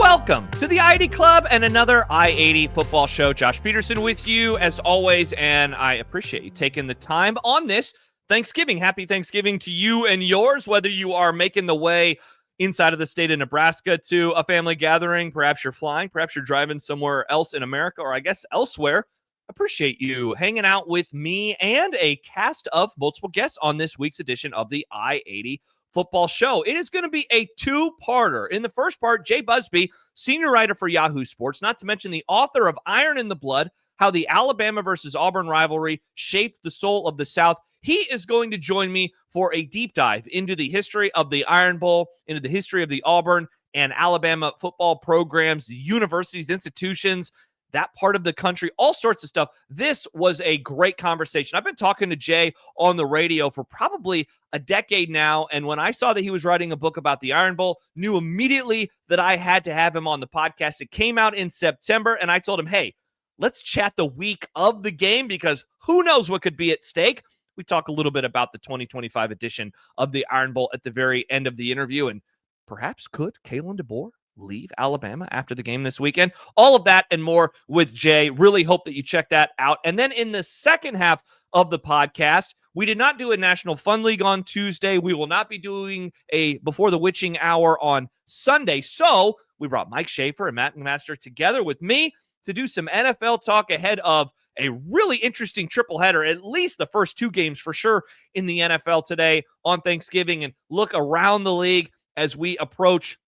Welcome to the I-80 Club and another I-80 football show. Josh Peterson with you as always, and I appreciate you taking the time on this Thanksgiving. Happy Thanksgiving to you and yours, whether you are making the way inside of the state of Nebraska to a family gathering. Perhaps you're flying, perhaps you're driving somewhere else in America, or I guess elsewhere. Appreciate you hanging out with me and a cast of multiple guests on this week's edition of the I-80 football show. It is going to be a two-parter. In the first part, Jay Busbee, senior writer for Yahoo Sports, not to mention the author of Iron in the Blood, How the Alabama versus Auburn Rivalry Shaped the Soul of the South. He is going to join me for a deep dive into the history of the Iron Bowl, into the history of the Auburn and Alabama football programs, universities, institutions, that part of the country, all sorts of stuff. This was a great conversation. I've been talking to Jay on the radio for probably a decade now, and when I saw that he was writing a book about the Iron Bowl, knew immediately that I had to have him on the podcast. It came out in September, and I told him, hey, let's chat the week of the game because who knows what could be at stake. We talk a little bit about the 2025 edition of the Iron Bowl at the very end of the interview, and perhaps could Kalen DeBoer leave Alabama after the game this weekend? All of that and more with Jay. Really hope that you check that out. And then in the second half of the podcast, we did not do a National Fun League on Tuesday. We will not be doing a Before the Witching Hour on Sunday. So we brought Mike Schaefer and Matt McMaster together with me to do some NFL talk ahead of a really interesting triple header, at least the first two games for sure in the NFL today on Thanksgiving, and look around the league as we approach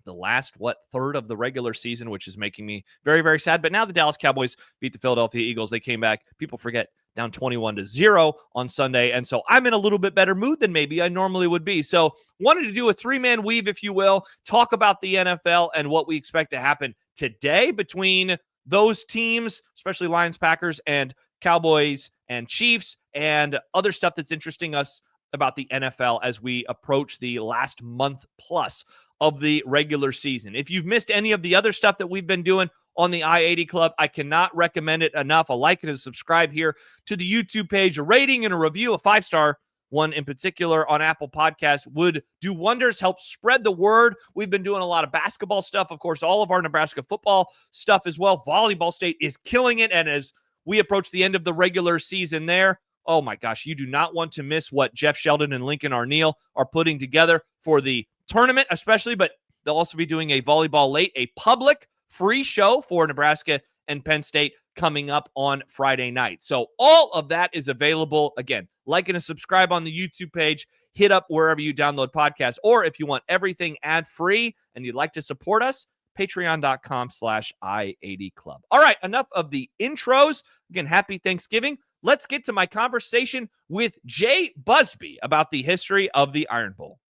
the last, third of the regular season, which is making me very, very sad. But now the Dallas Cowboys beat the Philadelphia Eagles. They came back. People forget, down 21-0 on Sunday. And so I'm in a little bit better mood than maybe I normally would be. So wanted to do a three-man weave, if you will, talk about the NFL and what we expect to happen today between those teams, especially Lions, Packers, and Cowboys and Chiefs, and other stuff that's interesting us about the NFL as we approach the last month plus of the regular season. If you've missed any of the other stuff that we've been doing on the I-80 Club, I cannot recommend it enough. A like and a subscribe here to the YouTube page, a rating and a review, a 5-star one in particular on Apple Podcasts would do wonders, help spread the word. We've been doing a lot of basketball stuff, of course, all of our Nebraska football stuff as well. Volleyball State is killing it, and as we approach the end of the regular season there, oh my gosh, you do not want to miss what Jeff Sheldon and Lincoln Arneal are putting together for the tournament especially, but they'll also be doing a volleyball late, a public free show for Nebraska and Penn State coming up on Friday night. So all of that is available. Again, like and subscribe on the YouTube page, hit up wherever you download podcasts, or if you want everything ad-free and you'd like to support us, patreon.com/I80 Club. All right, enough of the intros. Again, happy Thanksgiving. Let's get to my conversation with Jay Busbee about the history of the Iron Bowl.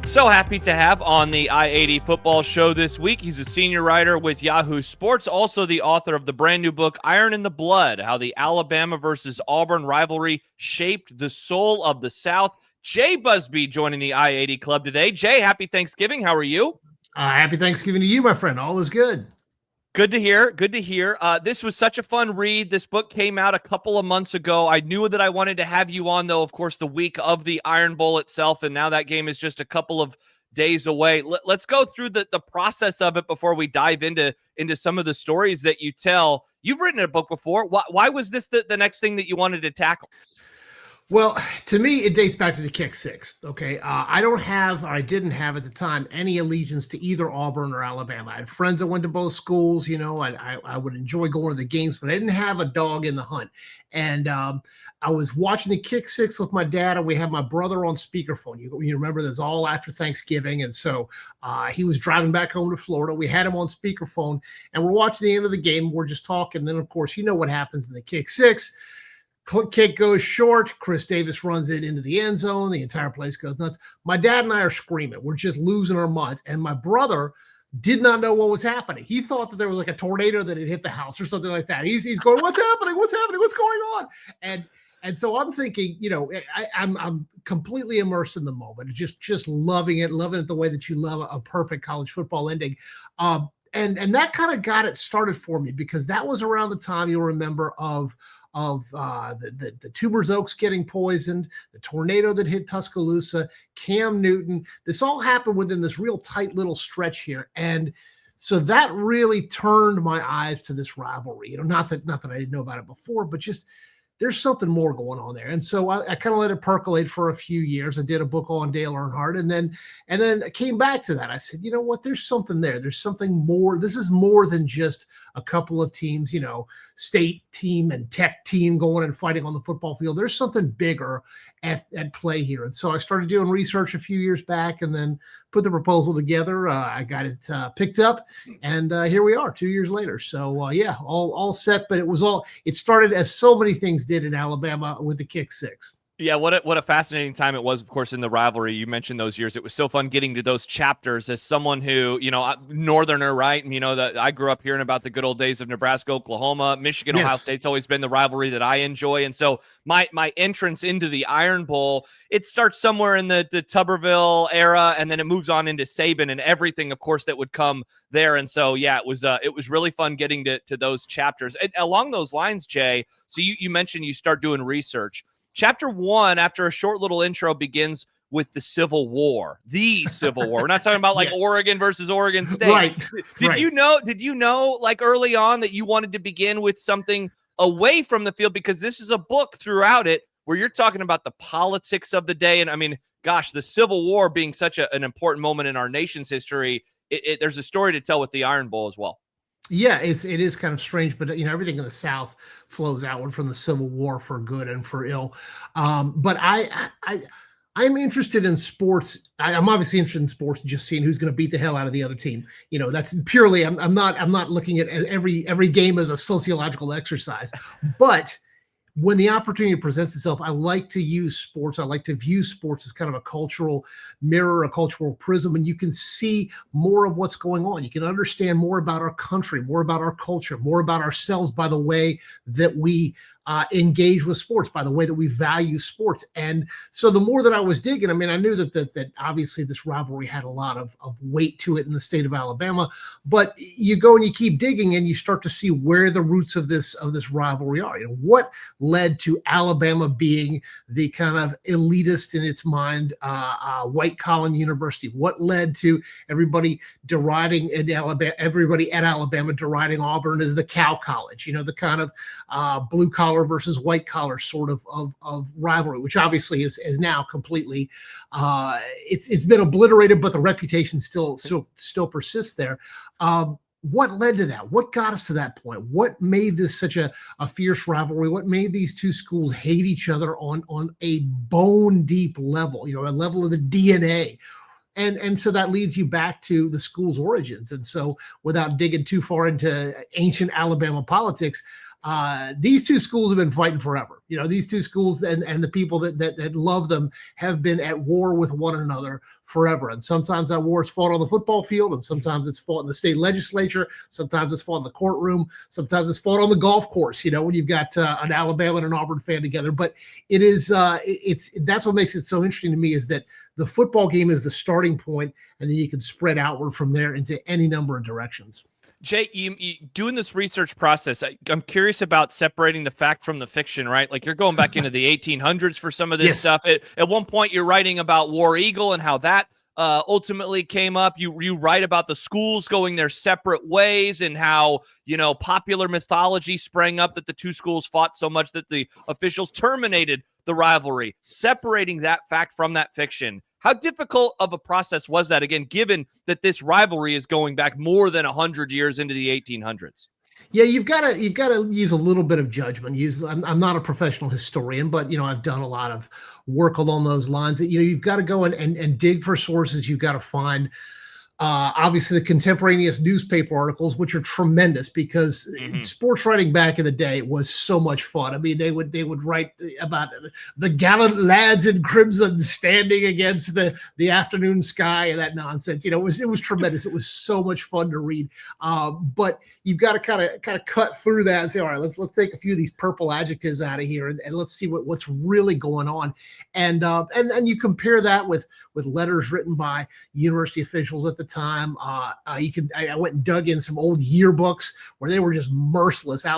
So happy to have on the I-80 football show this week. He's a senior writer with Yahoo Sports, also the author of the brand new book, Iron in the Blood, How the Alabama versus Auburn Rivalry Shaped the Soul of the South. Jay Busbee joining the I-80 Club today. Jay, happy Thanksgiving. How are you? Happy Thanksgiving to you, my friend. All is good. Good to hear. Good to hear. This was such a fun read. This book came out a couple of months ago. I knew that I wanted to have you on, though, of course, the week of the Iron Bowl itself, and now that game is just a couple of days away. Let's go through the process of it before we dive into some of the stories that you tell. You've written a book before. Why was this the next thing that you wanted to tackle? Well, to me, it dates back to the kick six. Okay. I didn't have at the time any allegiance to either Auburn or Alabama. I had friends that went to both schools. You know, I would enjoy going to the games, but I didn't have a dog in the hunt. And I was watching the kick six with my dad, and we had my brother on speakerphone. You remember this all after Thanksgiving. And so he was driving back home to Florida. We had him on speakerphone, and we're watching the end of the game. We're just talking. And then, of course, you know what happens in the kick six. Kick goes short. Chris Davis runs it into the end zone. The entire place goes nuts. My dad and I are screaming. We're just losing our minds. And my brother did not know what was happening. He thought that there was like a tornado that had hit the house or something like that. He's going, what's happening? What's happening? What's going on? And so I'm thinking, you know, I'm completely immersed in the moment, just loving it the way that you love a perfect college football ending. and that kind of got it started for me, because that was around the time, you'll remember, of the Tubers Oaks getting poisoned, the tornado that hit Tuscaloosa, Cam Newton. This all happened within this real tight little stretch here. And so that really turned my eyes to this rivalry. Not that I didn't know about it before, but just there's something more going on there. And so I kind of let it percolate for a few years. I did a book on Dale Earnhardt, and then I came back to that. I said, you know what? There's something there. There's something more. This is more than just a couple of teams, state team and tech team going and fighting on the football field. There's something bigger at play here. And so I started doing research a few years back, and then put the proposal together. I got it picked up, and here we are 2 years later. So all set. But it started, as so many things did in Alabama, with the kick six. Yeah, what a fascinating time it was, of course, in the rivalry. You mentioned those years. It was so fun getting to those chapters as someone who, Northerner, right? And, that I grew up hearing about the good old days of Nebraska, Oklahoma, Michigan, Yes. Ohio State's always been the rivalry that I enjoy. And so my entrance into the Iron Bowl, it starts somewhere in the Tuberville era, and then it moves on into Saban and everything, of course, that would come there. And so, yeah, it was really fun getting to those chapters. And along those lines, Jay, so you mentioned you start doing research. Chapter 1, after a short little intro, begins with the Civil War. The Civil War. We're not talking about like Yes. Oregon versus Oregon State. Right. Did you know like early on that you wanted to begin with something away from the field? Because this is a book throughout it where you're talking about the politics of the day. And I mean, gosh, the Civil War being such an important moment in our nation's history, there's a story to tell with the Iron Bowl as well. Yeah, it is kind of strange, but everything in the South flows outward from the Civil War, for good and for ill. But I'm interested in sports. I'm obviously interested in sports, just seeing who's going to beat the hell out of the other team. That's purely. I'm not looking at every game as a sociological exercise, but when the opportunity presents itself, I like to use sports. I like to view sports as kind of a cultural mirror, a cultural prism, and you can see more of what's going on. You can understand more about our country, more about our culture, more about ourselves by the way that we engage with sports, by the way that we value sports. And so the more that I was digging, I mean, I knew that obviously this rivalry had a lot of weight to it in the state of Alabama, but you go and you keep digging and you start to see where the roots of this rivalry are. What led to Alabama being the kind of elitist in its mind, white collar university? What led to everybody deriding at Alabama deriding Auburn as the cow college? The kind of blue collar versus white collar sort of rivalry, which obviously is now completely it's been obliterated, but the reputation still persists there. What led to that? What got us to that point? What made this such a fierce rivalry? What made these two schools hate each other on a bone deep level, a level of the DNA? And so that leads you back to the school's origins. And so without digging too far into ancient Alabama politics, these two schools have been fighting forever. These two schools and the people that love them have been at war with one another forever. And sometimes that war is fought on the football field, and sometimes it's fought in the state legislature. Sometimes it's fought in the courtroom. Sometimes it's fought on the golf course, when you've got an Alabama and an Auburn fan together. But it is, that's what makes it so interesting to me, is that the football game is the starting point, and then you can spread outward from there into any number of directions. Jay, you doing this research process, I'm curious about separating the fact from the fiction, right? Like you're going back into the 1800s for some of this stuff. At one point, you're writing about War Eagle and how that ultimately came up. You write about the schools going their separate ways and how, popular mythology sprang up that the two schools fought so much that the officials terminated the rivalry. Separating that fact from that fiction. How difficult of a process was that, again, given that this rivalry is going back more than 100 years into the 1800s? Yeah, you've got to use a little bit of judgment. I'm not a professional historian, but I've done a lot of work along those lines. You've got to go and dig for sources. You've got to find obviously the contemporaneous newspaper articles, which are tremendous, because sports writing back in the day was so much fun. I mean, they would write about the gallant lads in crimson standing against the afternoon sky and that nonsense. It was tremendous. It was so much fun to read. But you've got to kind of cut through that and say, all right, let's take a few of these purple adjectives out of here and let's see what's really going on. And you compare that with letters written by university officials at the time. I went and dug in some old yearbooks where they were just merciless. The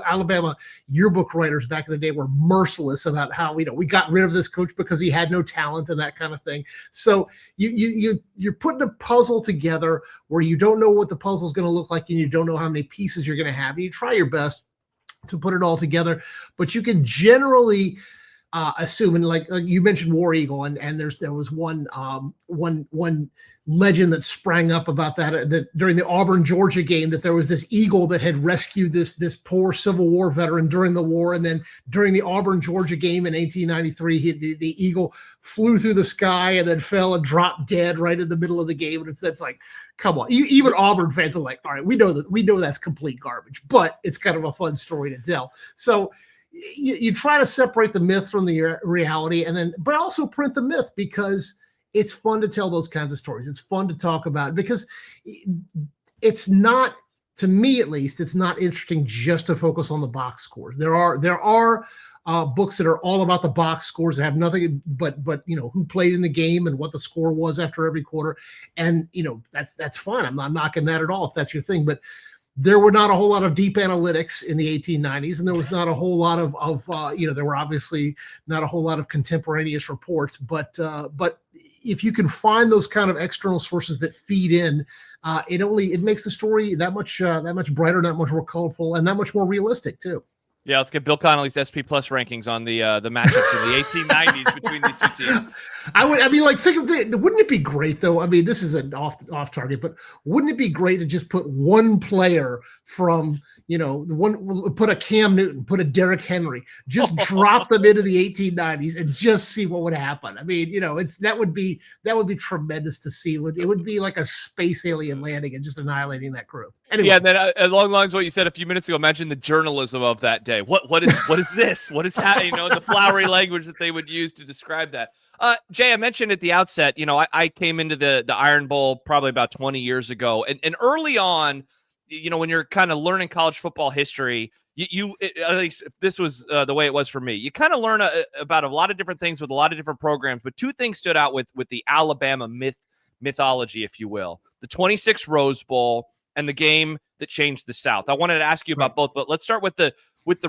Alabama yearbook writers back in the day were merciless about how, we got rid of this coach because he had no talent and that kind of thing. So you're putting a puzzle together where you don't know what the puzzle is going to look like and you don't know how many pieces you're going to have. You try your best to put it all together, but you can generally assume, and like you mentioned War Eagle, and there was one legend that sprang up about that during the Auburn Georgia game, that there was this eagle that had rescued this poor Civil War veteran during the war, and then during the Auburn Georgia game in 1893, the eagle flew through the sky and then fell and dropped dead right in the middle of the game, and it's like, come on. Even Auburn fans are like, all right, we know that's complete garbage, but it's kind of a fun story to tell. So you try to separate the myth from the reality, but also print the myth, because it's fun to tell those kinds of stories. It's fun to talk about, because it's not, to me at least, it's not interesting just to focus on the box scores. There are books that are all about the box scores that have nothing but who played in the game and what the score was after every quarter, and that's fun. I'm not knocking that at all if that's your thing, but there were not a whole lot of deep analytics in the 1890s, and there was not a whole lot of there were obviously not a whole lot of contemporaneous reports, but if you can find those kind of external sources that feed in, it makes the story that much brighter, that much more colorful, and that much more realistic too. Yeah, let's get Bill Connolly's SP Plus rankings on the matchups in the 1890s between these two teams. Wouldn't it be great though? I mean, this is an off target, but wouldn't it be great to just put one player from, put a Cam Newton, put a Derrick Henry, just drop them into the 1890s and just see what would happen? I mean, that would be tremendous to see. It would be like a space alien landing and just annihilating that crew. Anyway. Yeah, and then along the lines of what you said a few minutes ago, imagine the journalism of that day. What is this? What is happening? The flowery language that they would use to describe that. Jay, I mentioned at the outset, I came into the Iron Bowl probably about 20 years ago, and early on, when you're kind of learning college football history, you at least if this was the way it was for me, you kind of learn about a lot of different things with a lot of different programs, but two things stood out with the Alabama mythology, if you will: the 26 Rose Bowl and the game that changed the South. I wanted to ask you about both, but let's start with the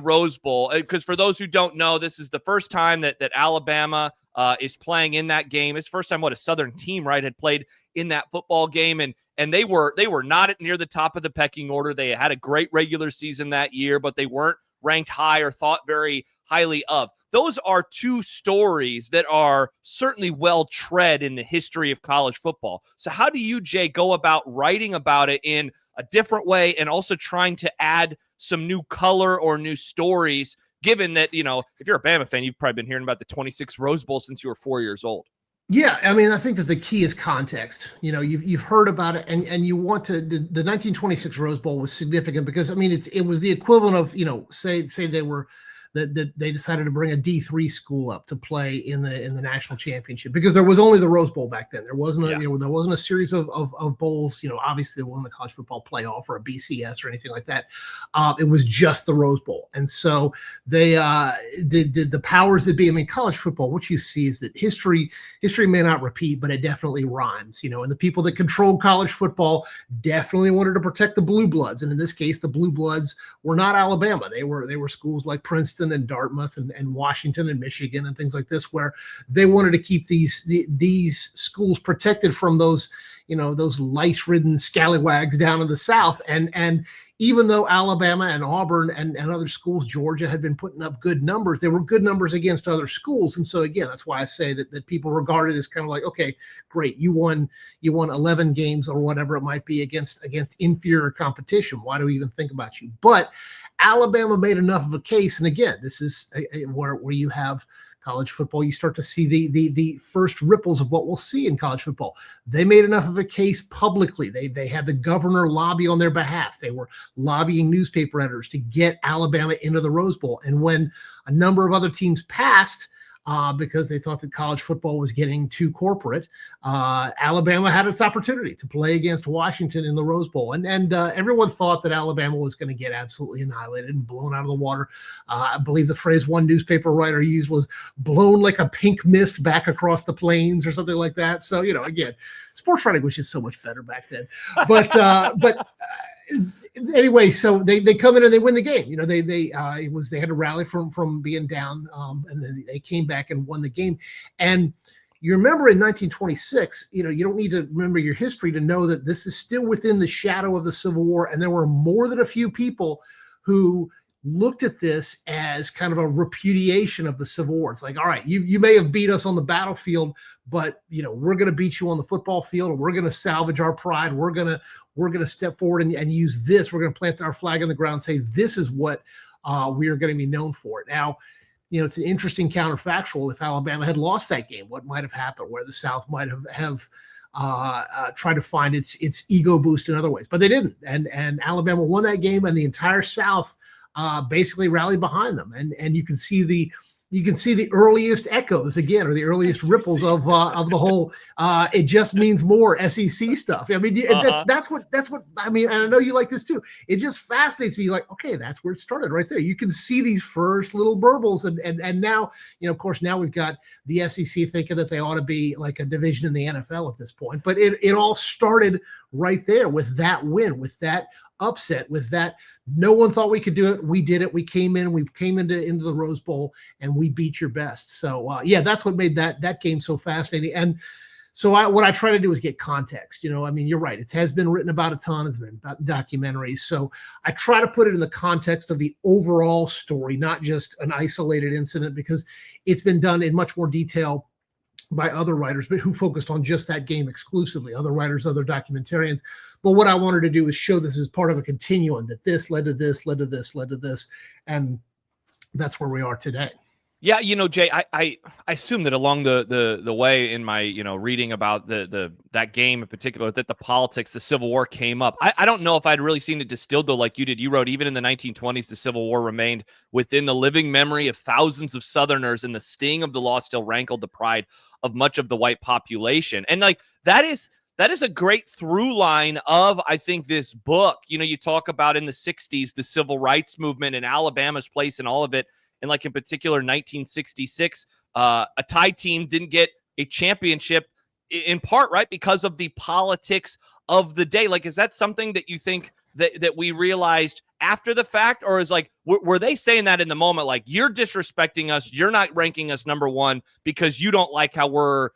Rose Bowl, because for those who don't know, this is the first time that Alabama is playing in that game. It's the first time a Southern team, right, had played in that football game, and they were not near the top of the pecking order. They had a great regular season that year, but they weren't ranked high or thought very highly of. Those are two stories that are certainly well tread in the history of college football. So how do you, Jay, go about writing about it in a different way and also trying to add some new color or new stories, given that, if you're a Bama fan, you've probably been hearing about the 26 Rose Bowl since you were 4 years old. Yeah, I mean, I think that the key is context. You've heard about it, and you want to. The 1926 Rose Bowl was significant because, I mean, it was the equivalent of, say they were that they decided to bring a D3 school up to play in the national championship, because there was only the Rose Bowl back then. There wasn't there wasn't a series of bowls. Obviously there wasn't a college football playoff or a BCS or anything like that. It was just the Rose Bowl, and so they the powers that be. I mean, college football, what you see is that history may not repeat, but it definitely rhymes. And the people that controlled college football definitely wanted to protect the blue bloods, and in this case, the blue bloods were not Alabama. They were schools like Princeton and Dartmouth and Washington and Michigan and things like this, where they wanted to keep these schools protected from those lice-ridden scallywags down in the South. And even though Alabama and Auburn and other schools, Georgia, had been putting up good numbers, they were good numbers against other schools. And so again, that's why I say that people regard it as kind of like, okay, great, you won 11 games or whatever it might be against inferior competition. Why do we even think about you? But Alabama made enough of a case, and again, this is where you have college football, you start to see the first ripples of what we'll see in college football. They made enough of a case publicly. They had the governor lobby on their behalf. They were lobbying newspaper editors to get Alabama into the Rose Bowl. And when a number of other teams passed, because they thought that college football was getting too corporate. Alabama had its opportunity to play against Washington in the Rose Bowl, and everyone thought that Alabama was going to get absolutely annihilated and blown out of the water. I believe the phrase one newspaper writer used was "blown like a pink mist back across the plains" or something like that. So, again, sports writing was just so much better back then. But anyway, so they come in and they win the game. They had to rally from being down, and then they came back and won the game. And you remember in 1926, you don't need to remember your history to know that this is still within the shadow of the Civil War, and there were more than a few people who looked at this as kind of a repudiation of the Civil War. It's like, all right, you may have beat us on the battlefield, but we're going to beat you on the football field, and we're going to salvage our pride. We're going to step forward and use this. We're going to plant our flag on the ground and say, this is what we are going to be known for. Now, it's an interesting counterfactual. If Alabama had lost that game, what might have happened, where the South might have tried to find its ego boost in other ways, but they didn't. And Alabama won that game, and the entire South basically rallied behind them, and you can see the earliest echoes again, or the earliest ripples of the whole it just means more SEC stuff. I mean, that's what I mean, and I know you like this too. It just fascinates me. Like, okay, that's where it started right there. You can see these first little burbles, and now, of course, now we've got the SEC thinking that they ought to be like a division in the NFL at this point. But it all started right there with that win, with that upset, with that. No one thought we could do it. We did it. We came into the Rose Bowl, and we beat your best. So that's what made that game so fascinating. And so what I try to do is get context. I mean, you're right. It has been written about a ton. It's been about documentaries. So I try to put it in the context of the overall story, not just an isolated incident, because it's been done in much more detail by other writers, but who focused on just that game exclusively, other writers, other documentarians. But what I wanted to do is show this as part of a continuum, that this led to this, led to this, led to this. And that's where we are today. Yeah, Jay, I assume that along the way in my reading about that game in particular, that the politics, the Civil War came up. I don't know if I'd really seen it distilled though, like you did. You wrote even in the 1920s, the Civil War remained within the living memory of thousands of Southerners, and the sting of the law still rankled the pride of much of the white population. And like that is a great through line of, I think, this book. You talk about in the 60s the civil rights movement and Alabama's place in all of it. And like in particular, 1966, a Tide team didn't get a championship in part, right, because of the politics of the day. Like, is that something that you think that we realized after the fact, or is like, were they saying that in the moment? Like, you're disrespecting us, you're not ranking us number one because you don't like how we're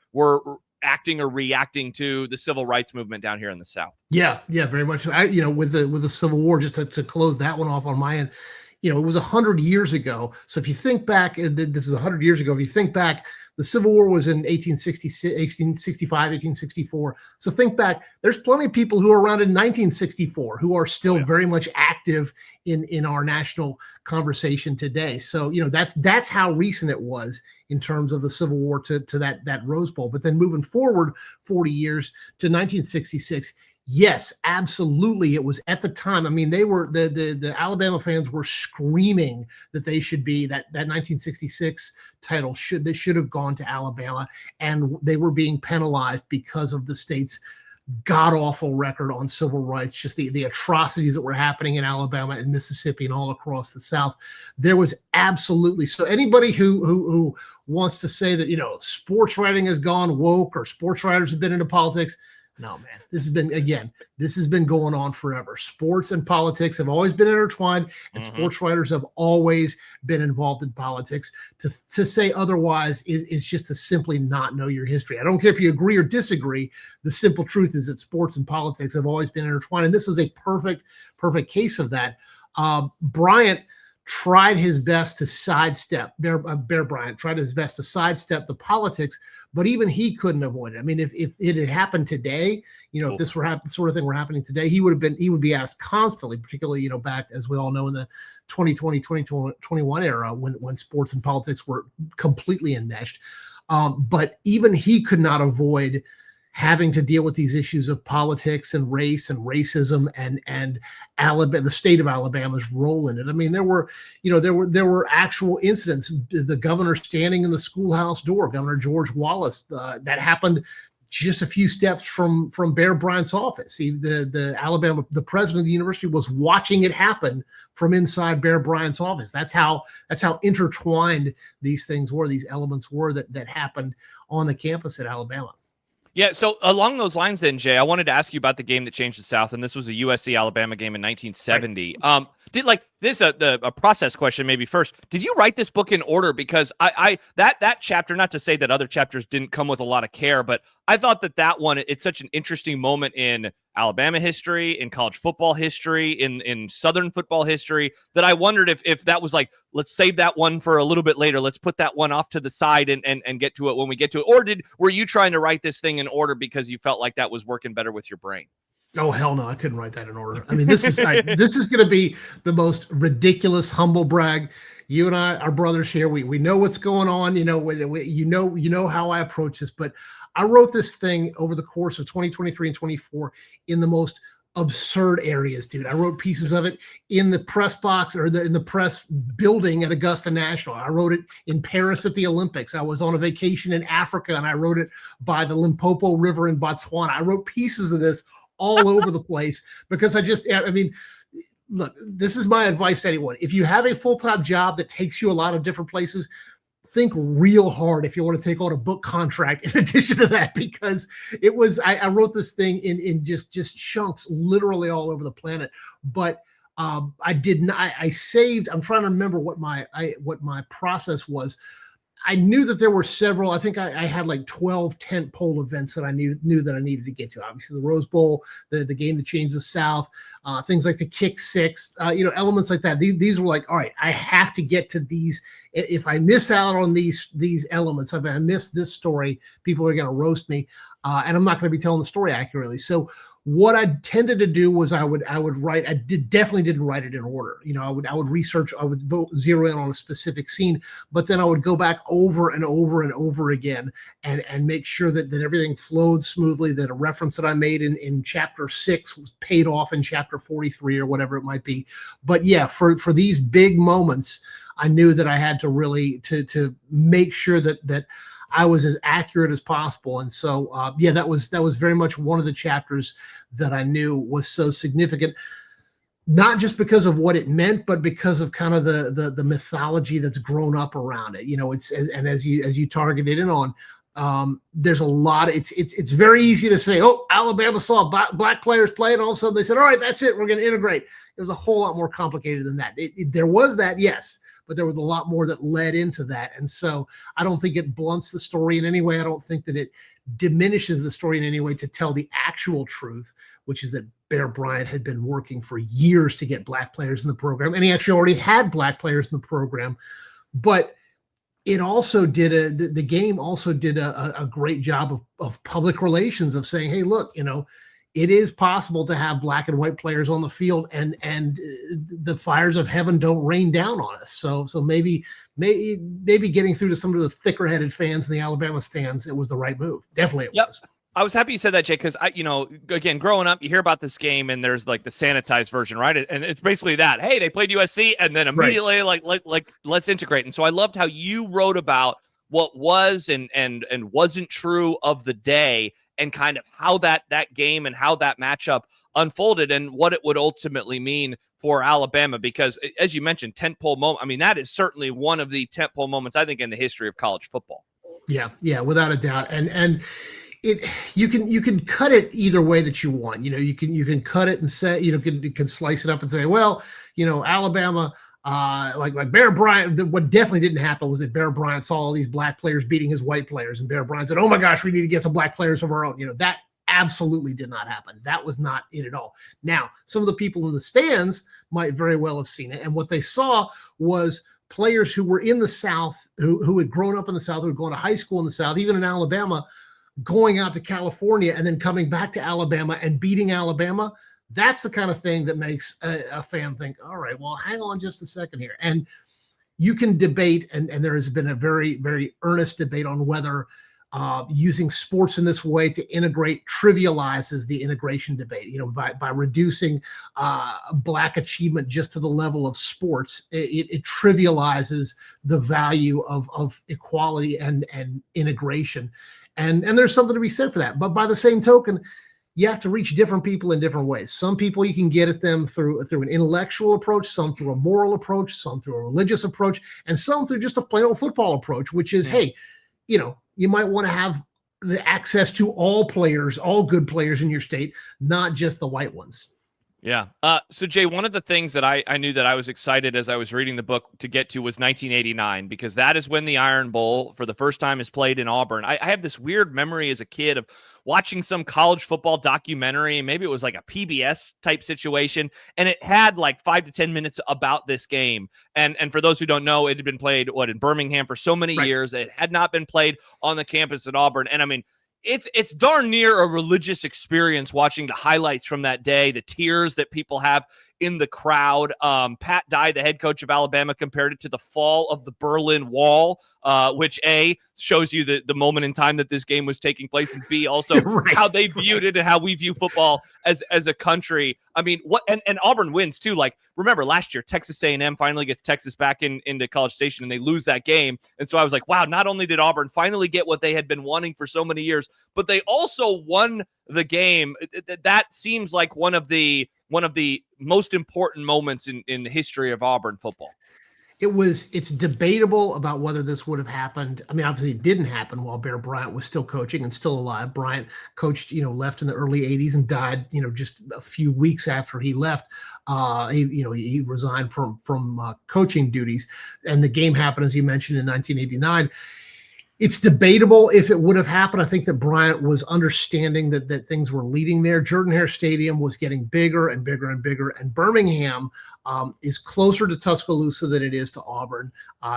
acting or reacting to the civil rights movement down here in the South? Yeah, very much. With the Civil War, just to close that one off on my end. It was 100 years ago. So if you think back, and this is 100 years ago, if you think back, the Civil War was in 1865, 1864. So think back, there's plenty of people who are around in 1964 who are still very much active in our national conversation today. So, that's how recent it was in terms of the Civil War to that Rose Bowl. But then moving forward 40 years to 1966, yes, absolutely. It was at the time. I mean, they were the Alabama fans were screaming that they should be that 1966 title should have gone to Alabama, and they were being penalized because of the state's god awful record on civil rights, just the atrocities that were happening in Alabama and Mississippi and all across the South. There was absolutely, so anybody who wants to say that sports writing has gone woke or sports writers have been into politics. No, man, this has been going on forever. Sports and politics have always been intertwined, and sports writers have always been involved in politics. To say otherwise is just to simply not know your history. I don't care if you agree or disagree. The simple truth is that sports and politics have always been intertwined, and this is a perfect case of that. Bryant tried his best to sidestep, Bear Bryant tried his best to sidestep the politics, but even he couldn't avoid it. I mean, if it had happened today, if this sort of thing were happening today, he would be asked constantly, particularly, back, as we all know, in the 2020, 2021 era when sports and politics were completely enmeshed. But even he could not avoid having to deal with these issues of politics and race and racism and Alabama, the state of Alabama's role in it. I mean, there were actual incidents. The governor standing in the schoolhouse door, Governor George Wallace, that happened just a few steps from Bear Bryant's office. The president of the university was watching it happen from inside Bear Bryant's office. That's how intertwined these things were, these elements were that happened on the campus at Alabama. Yeah, so along those lines then, Jay, I wanted to ask you about the game that changed the South, and this was a USC-Alabama game in 1970. Right. This is a process question maybe first. Did you write this book in order? Because that chapter, not to say that other chapters didn't come with a lot of care, but I thought that one, it's such an interesting moment in Alabama history, in college football history, in Southern football history, that I wondered if that was like, let's save that one for a little bit later. Let's put that one off to the side and get to it when we get to it. Or were you trying to write this thing in order because you felt like that was working better with your brain? Oh, hell no, I couldn't write that in order. I mean, this is going to be the most ridiculous humble brag. You and I are brothers here. We know what's going on. You know how I approach this, but I wrote this thing over the course of 2023 and 24 in the most absurd areas, dude. I wrote pieces of it in the press box or in the press building at Augusta National. I wrote it in Paris at the Olympics. I was on a vacation in Africa and I wrote it by the Limpopo River in Botswana. I wrote pieces of this all over the place because look, this is my advice to anyone. If you have a full-time job that takes you a lot of different places, think real hard if you want to take on a book contract in addition to that, because I wrote this thing in just chunks literally all over the planet. But I'm trying to remember what my process was. I knew that there were several. I think I had like 12 tent pole events that I knew that I needed to get to. Obviously, the Rose Bowl, the game that changed the South, things like the kick six, elements like that. These were like, all right, I have to get to these. If I miss out on these elements, if I miss this story, people are going to roast me, and I'm not going to be telling the story accurately. So what I tended to do was I would write. Definitely didn't write it in order. I would research. I would zero in on a specific scene, but then I would go back over and over and over again and make sure that everything flowed smoothly. That a reference that I made in chapter 6 was paid off in chapter 43 or whatever it might be. But yeah, for these big moments, I knew that I had to really to make sure that I was as accurate as possible. And so, that was very much one of the chapters that I knew was so significant, not just because of what it meant, but because of kind of the mythology that's grown up around it. As you targeted in on, there's a lot. It's very easy to say, oh, Alabama saw black players play, and all of a sudden they said, all right, that's it, we're going to integrate. It was a whole lot more complicated than that. There was that, yes, but there was a lot more that led into that. And so I don't think it blunts the story in any way. I don't think that it diminishes the story in any way to tell the actual truth, which is that Bear Bryant had been working for years to get black players in the program. And he actually already had black players in the program. But it also the game also did a great job of public relations, of saying, hey, look, it is possible to have black and white players on the field, and the fires of heaven don't rain down on us. So maybe getting through to some of the thicker headed fans in the Alabama stands, it was the right move. Definitely it was. I was happy you said that, Jay, because again, growing up, you hear about this game and there's like the sanitized version, right? And it's basically that, hey, they played USC, and then immediately like let's integrate. And so I loved how you wrote about what was and wasn't true of the day, and kind of how that game and how that matchup unfolded and what it would ultimately mean for Alabama. Because as you mentioned, tentpole moment. I mean, that is certainly one of the tentpole moments, I think, in the history of college football. Yeah, without a doubt. And you can cut it either way that you want. You can cut it and say, you can slice it up and say, well, Alabama, like Bear Bryant, what definitely didn't happen was that Bear Bryant saw all these black players beating his white players, and Bear Bryant said, oh my gosh, we need to get some black players of our own. That absolutely did not happen. That was not it at all. Now, some of the people in the stands might very well have seen it, and what they saw was players who were in the South, who had grown up in the South, who had gone to high school in the South, even in Alabama, going out to California and then coming back to Alabama and beating Alabama. That's the kind of thing that makes a fan think, all right, well, hang on just a second here. And you can debate, and there has been a very, very earnest debate on whether using sports in this way to integrate trivializes the integration debate. By reducing Black achievement just to the level of sports, it trivializes the value of equality and integration. And there's something to be said for that. But by the same token, you have to reach different people in different ways. Some people you can get at them through an intellectual approach, some through a moral approach, some through a religious approach, and some through just a plain old football approach, which is, hey, you might want to have the access to all players, all good players in your state, not just the white ones. Yeah. So, Jay, one of the things that I knew that I was excited as I was reading the book to get to was 1989, because that is when the Iron Bowl for the first time is played in Auburn. I have this weird memory as a kid of watching some college football documentary, and maybe it was like a PBS type situation, and it had like 5 to 10 minutes about this game. And for those who don't know, it had been played in Birmingham for so many years. It had not been played on the campus at Auburn. And I mean, it's darn near a religious experience watching the highlights from that day, the tears that people have in the crowd. Pat Dye, the head coach of Alabama, compared it to the fall of the Berlin Wall, which A, shows you the moment in time that this game was taking place, and B, also how they viewed it and how we view football as a country. I mean, and Auburn wins too. Like, remember last year, Texas A&M finally gets Texas back into College Station, and they lose that game. And so I was like, wow, not only did Auburn finally get what they had been wanting for so many years, but they also won the game. That seems like one of the most important moments in the history of Auburn football. It's debatable about whether this would have happened. I mean, obviously it didn't happen while Bear Bryant was still coaching and still alive. Bryant coached, left in the early 80s and died, just a few weeks after he left. He resigned from coaching duties, and the game happened, as you mentioned, in 1989. It's debatable if it would have happened. I think that Bryant was understanding that things were leading there. Jordan-Hare Stadium was getting bigger and bigger and bigger, and Birmingham is closer to Tuscaloosa than it is to Auburn.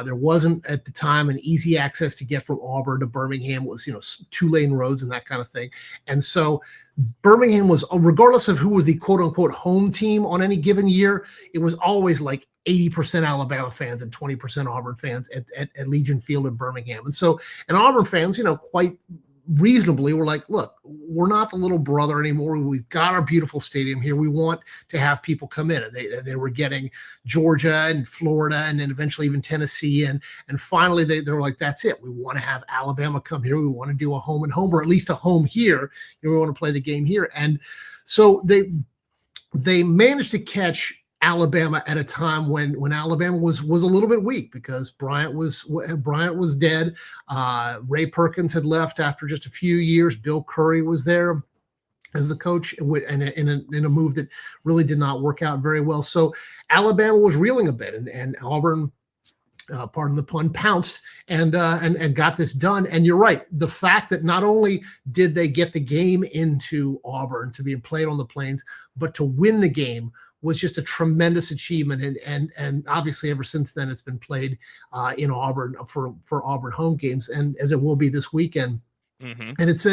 There wasn't at the time an easy access to get from Auburn to Birmingham. It was 2-lane roads and that kind of thing. And so Birmingham was, regardless of who was the quote-unquote home team on any given year, it was always like 80% Alabama fans and 20% Auburn fans at Legion Field in Birmingham. And Auburn fans, quite reasonably were like, look, we're not the little brother anymore. We've got our beautiful stadium here. We want to have people come in. And they were getting Georgia and Florida and then eventually even Tennessee. And finally they were like, that's it. We want to have Alabama come here. We want to do a home and home, or at least a home here. We want to play the game here. And so they managed to catch Alabama at a time when Alabama was a little bit weak, because Bryant was dead. Ray Perkins had left after just a few years. Bill Curry was there as the coach, in a move that really did not work out very well. So Alabama was reeling a bit, and Auburn, pardon the pun, pounced and got this done. And you're right, the fact that not only did they get the game into Auburn to be played on the Plains, but to win the game was just a tremendous achievement. And obviously ever since then it's been played in Auburn for Auburn home games, and as it will be this weekend. Mm-hmm. And it's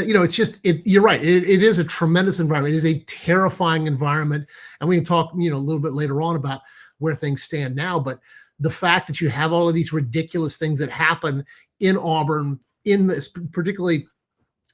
you're right. It is a tremendous environment. It is a terrifying environment. And we can talk, a little bit later on about where things stand now, but the fact that you have all of these ridiculous things that happen in Auburn, in this, particularly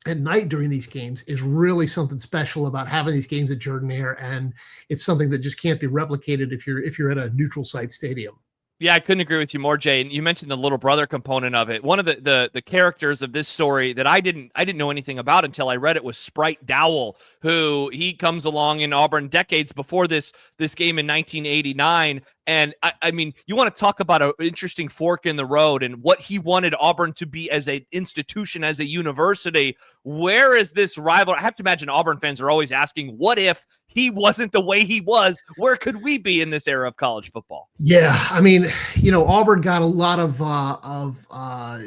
at night during these games, is really something special about having these games at Jordan-Hare, and it's something that just can't be replicated if you're at a neutral site stadium. Yeah, I couldn't agree with you more, Jay. And you mentioned the little brother component of it. One of the characters of this story that I didn't know anything about until I read it was Sprite Dowell, who he comes along in Auburn decades before this game in 1989. And I mean, you want to talk about an interesting fork in the road and what he wanted Auburn to be as an institution, as a university. Where is this rival? I have to imagine Auburn fans are always asking, what if he wasn't the way he was? Where could we be in this era of college football? Yeah, I mean, Auburn got a lot of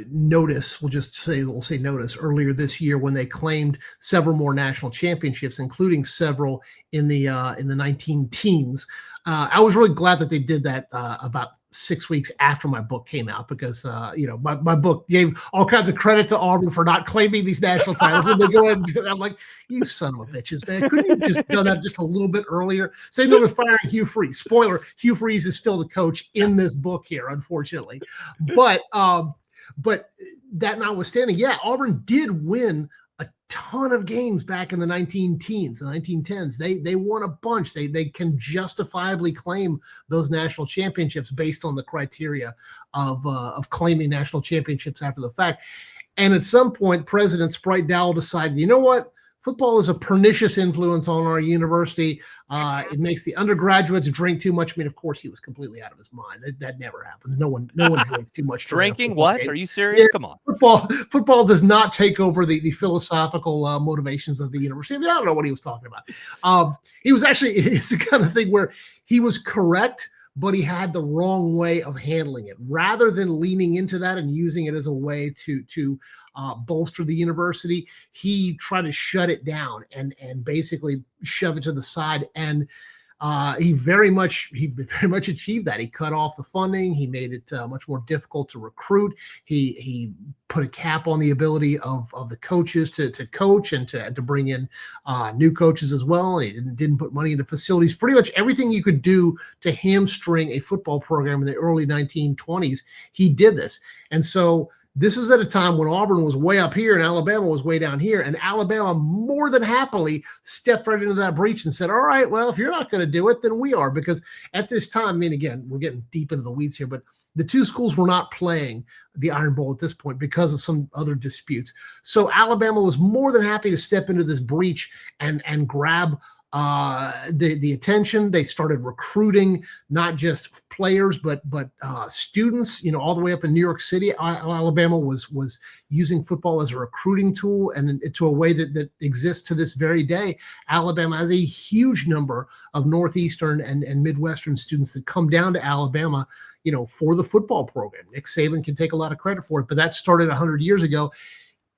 notice. We'll say notice earlier this year when they claimed several more national championships, including several in the 19-teens. I was really glad that they did that about 6 weeks after my book came out, because my book gave all kinds of credit to Auburn for not claiming these national titles. And they go ahead and do it. I'm like, you son of a bitches, man. Couldn't you just done that just a little bit earlier? Same thing with firing Hugh Freeze. Spoiler, Hugh Freeze is still the coach in this book here, unfortunately. But But that notwithstanding, yeah, Auburn did win a ton of games back in the 1910s, the 1910s. They won a bunch. They can justifiably claim those national championships based on the criteria of claiming national championships after the fact. And at some point, President Sprite Dowell decided, you know what? Football is a pernicious influence on our university. It makes the undergraduates drink too much. I mean, of course, he was completely out of his mind. That never happens. No one drinks too much. Drinking? What? Game. Are you serious? Yeah, come on. Football does not take over the philosophical motivations of the university. I mean, I don't know what he was talking about. He was actually, it's the kind of thing where he was correct, but he had the wrong way of handling it. Rather than leaning into that and using it as a way to bolster the university, he tried to shut it down and basically shove it to the side. And he very much achieved that. He cut off the funding. He made it much more difficult to recruit. He put a cap on the ability of the coaches to coach and to bring in new coaches as well. And he didn't put money into facilities. Pretty much everything you could do to hamstring a football program in the early 1920s, he did this. And so this is at a time when Auburn was way up here and Alabama was way down here, and Alabama more than happily stepped right into that breach and said, all right, well, if you're not going to do it, then we are. Because at this time, I mean, again, we're getting deep into the weeds here, but the two schools were not playing the Iron Bowl at this point because of some other disputes. So Alabama was more than happy to step into this breach and grab the attention. They started recruiting not just players but students, all the way up in New York City. Alabama was using football as a recruiting tool, and to a way that exists to this very day. Alabama has a huge number of Northeastern and Midwestern students that come down to Alabama, for the football program. Nick Saban can take a lot of credit for it, but that started 100 years ago.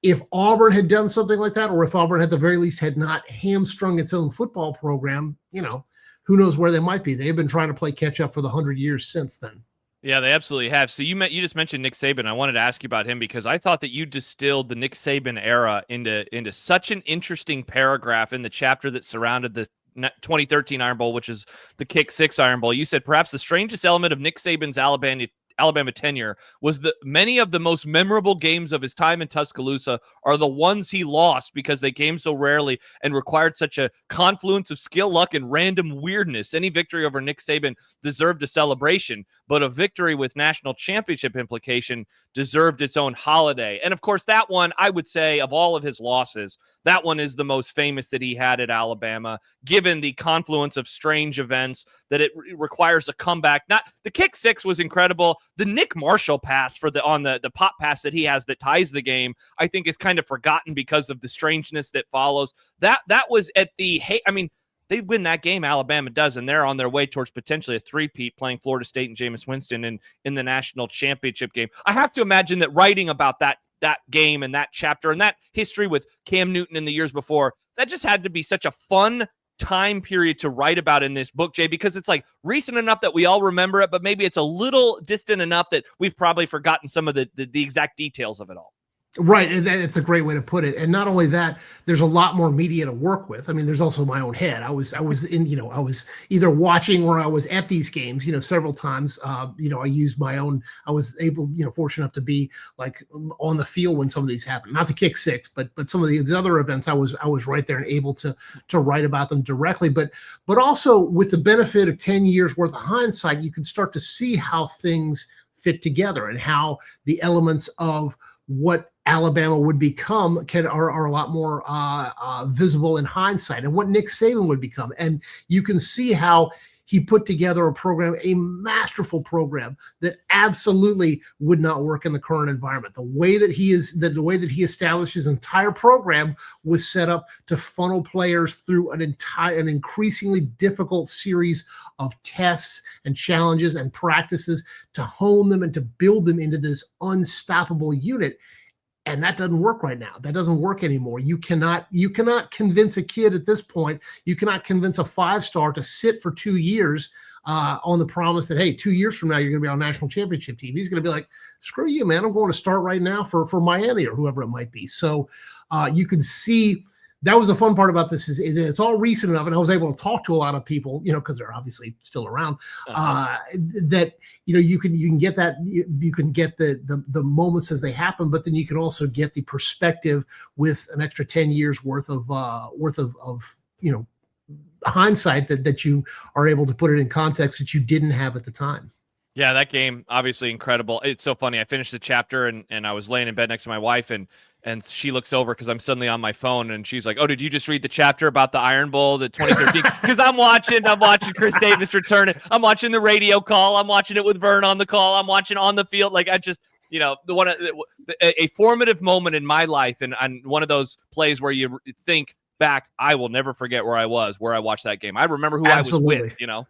If Auburn had done something like that, or if Auburn at the very least had not hamstrung its own football program, who knows where they might be. They've been trying to play catch up for the 100 years since then. Yeah, they absolutely have. So you just mentioned Nick Saban. I wanted to ask you about him because I thought that you distilled the Nick Saban era into such an interesting paragraph in the chapter that surrounded the 2013 Iron Bowl, which is the Kick 6 Iron Bowl. You said perhaps the strangest element of Nick Saban's Alabama tenure was that many of the most memorable games of his time in Tuscaloosa are the ones he lost because they came so rarely and required such a confluence of skill, luck, and random weirdness. Any victory over Nick Saban deserved a celebration, but a victory with national championship implication deserved its own holiday. And of course, that one, I would say, of all of his losses, that one is the most famous that he had at Alabama, given the confluence of strange events that it requires a comeback. Not the Kick 6 was incredible. The Nick Marshall pass on the pop pass that he has that ties the game, I think, is kind of forgotten because of the strangeness that follows. That was at the they win that game, Alabama does, and they're on their way towards potentially a three-peat playing Florida State and Jameis Winston in the national championship game. I have to imagine that writing about that game and that chapter and that history with Cam Newton in the years before, that just had to be such a fun time period to write about in this book, Jay, because it's like recent enough that we all remember it, but maybe it's a little distant enough that we've probably forgotten some of the exact details of it all. Right, and it's a great way to put it. And not only that, there's a lot more media to work with. I mean, there's also my own head. I was I was either watching or I was at these games, several times. I used my own. I was able, fortunate enough to be like on the field when some of these happened. Not the Kick 6, but some of these other events, I was right there and able to write about them directly. But also with the benefit of 10 years worth of hindsight, you can start to see how things fit together and how the elements of what Alabama would become are a lot more visible in hindsight, and what Nick Saban would become. And you can see how he put together a program, a masterful program that absolutely would not work in the current environment. The way that he established his entire program was set up to funnel players through an increasingly difficult series of tests and challenges and practices to hone them and to build them into this unstoppable unit. And that doesn't work right now. That doesn't work anymore. You cannot convince a kid at this point. You cannot convince a 5-star to sit for 2 years on the promise that, hey, 2 years from now, you're going to be on a national championship team. He's going to be like, screw you, man. I'm going to start right now for Miami or whoever it might be. So you can see that was the fun part about this is it's all recent enough, and I was able to talk to a lot of people, because they're obviously still around. That you can get that you can get the moments as they happen, but then you can also get the perspective with an extra 10 years worth of hindsight that you are able to put it in context that you didn't have at the time. Yeah, that game, obviously incredible. It's so funny. I finished the chapter and I was laying in bed next to my wife and she looks over because I'm suddenly on my phone and she's like, "Oh, did you just read the chapter about the Iron Bowl, the 2013?" Because I'm watching Chris Davis return it. I'm watching the radio call. I'm watching it with Vern on the call. I'm watching on the field. Like I just, a formative moment in my life and one of those plays where you think back, I will never forget where I watched that game. I remember who Absolutely. I was with,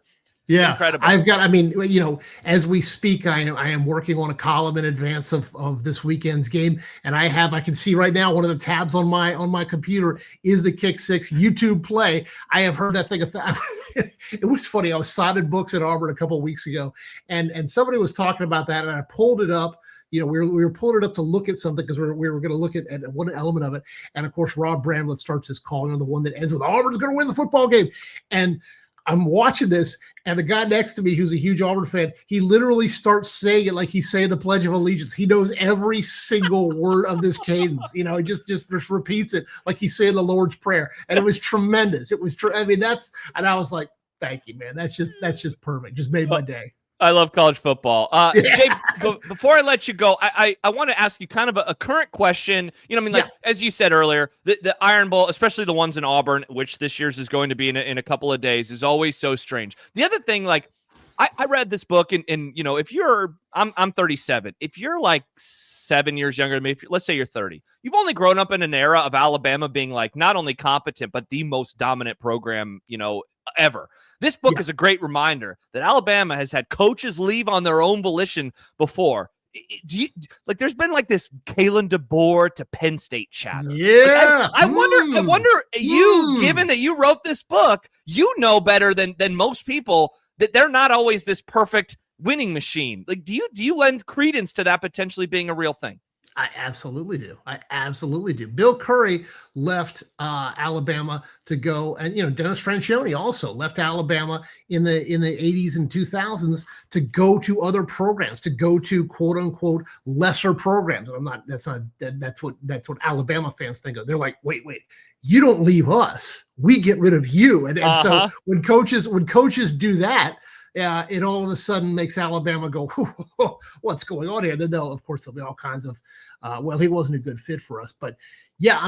Yeah, incredible. As we speak, I am working on a column in advance of this weekend's game, and I can see right now one of the tabs on my computer is the Kick Six YouTube play. I have heard that thing. It was funny. I was signing books at Auburn a couple of weeks ago, and somebody was talking about that, and I pulled it up. We were pulling it up to look at something because we were going to look at one element of it, and of course Rob Bramlett starts his call, the one that ends with Auburn's going to win the football game, and I'm watching this, and the guy next to me, who's a huge Auburn fan, he literally starts saying it like he's saying the Pledge of Allegiance. He knows every single word of this cadence. He just repeats it like he's saying the Lord's Prayer, and it was tremendous. It was, and I was like, "Thank you, man. That's just perfect. Just made my day." I love college football. Jay, before I let you go, I want to ask you kind of a current question. As you said earlier, the Iron Bowl, especially the ones in Auburn, which this year's is going to be in a couple of days, is always so strange. The other thing, I read this book, and if I'm 37. If you're like 7 years younger than me, let's say you're 30, you've only grown up in an era of Alabama being like not only competent, but the most dominant program, ever. This book is a great reminder that Alabama has had coaches leave on their own volition before. There's been this Kalen DeBoer to Penn State chatter. Yeah. I wonder you, given that you wrote this book, better than most people that they're not always this perfect winning machine. Do you lend credence to that potentially being a real thing? I absolutely do. Bill Curry left Alabama to go, and Dennis Franchione also left Alabama in the 80s and 2000s to go to other programs, to go to quote unquote lesser programs. And that's what Alabama fans think of. They're like, wait, you don't leave us, we get rid of you. And so when coaches do that, it all of a sudden makes Alabama go, what's going on here? Then of course, there'll be all kinds of, he wasn't a good fit for us. But yeah,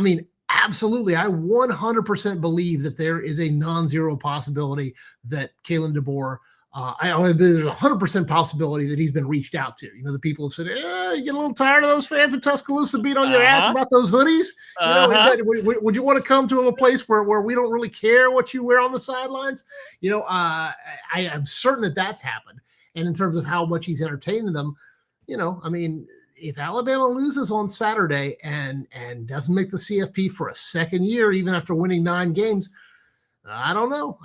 absolutely. I 100% believe that there is a non-zero possibility that Kalen DeBoer, there's a 100% possibility that he's been reached out to. The people have said, you get a little tired of those fans in Tuscaloosa beat on your ass about those hoodies. Would you want to come to a place where we don't really care what you wear on the sidelines? I am certain that that's happened. And in terms of how much he's entertaining them, if Alabama loses on Saturday and doesn't make the CFP for a second year, even after winning 9 games, I don't know.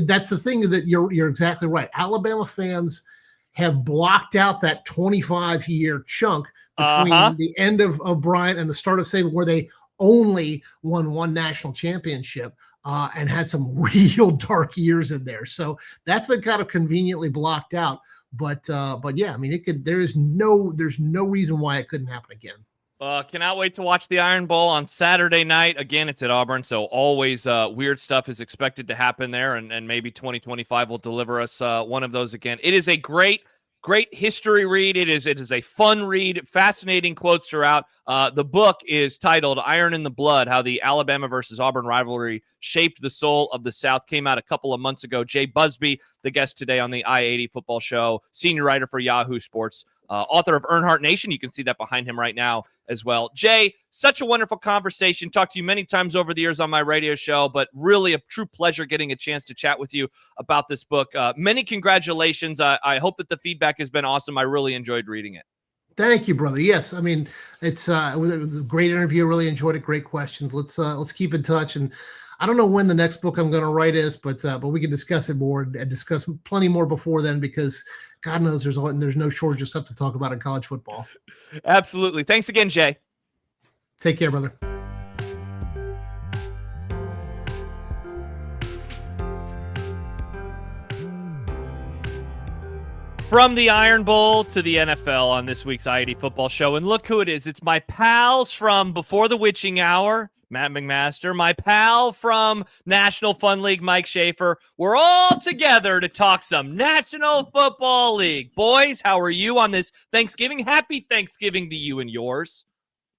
That's the thing that you're exactly right. Alabama fans have blocked out that 25-year chunk between the end of Bryant and the start of Saban, where they only won 1 national championship and had some real dark years in there. So that's been kind of conveniently blocked out. But yeah, there's no reason why it couldn't happen again. Cannot wait to watch the Iron Bowl on Saturday night. Again, it's at Auburn, so always weird stuff is expected to happen there, and maybe 2025 will deliver us one of those again. It is a great history read. It is a fun read, fascinating quotes throughout. The book is titled Iron in the Blood, How the Alabama versus Auburn Rivalry Shaped the Soul of the South. Came out a couple of months ago. Jay Busbee, the guest today on the I-80 Football Show, senior writer for Yahoo Sports, author of Earnhardt Nation. You can see that behind him right now as well. Jay, such a wonderful conversation. Talked to you many times over the years on my radio show, but really a true pleasure getting a chance to chat with you about this book. Many congratulations. I hope that the feedback has been awesome. I really enjoyed reading it. Thank you, brother. Yes, it was a great interview. Really enjoyed it. Great questions. Let's keep in touch. And I don't know when the next book I'm going to write is, but we can discuss it more and discuss plenty more before then, because God knows there's no shortage of stuff to talk about in college football. Absolutely. Thanks again, Jay. Take care, brother. From the Iron Bowl to the NFL on this week's I-80 football show. And look who it is. It's my pals from Before the Witching Hour, Matt McMaster, my pal from National Fun League, Mike Schaefer. We're all together to talk some National Football League. Boys, how are you on this Thanksgiving? Happy Thanksgiving to you and yours.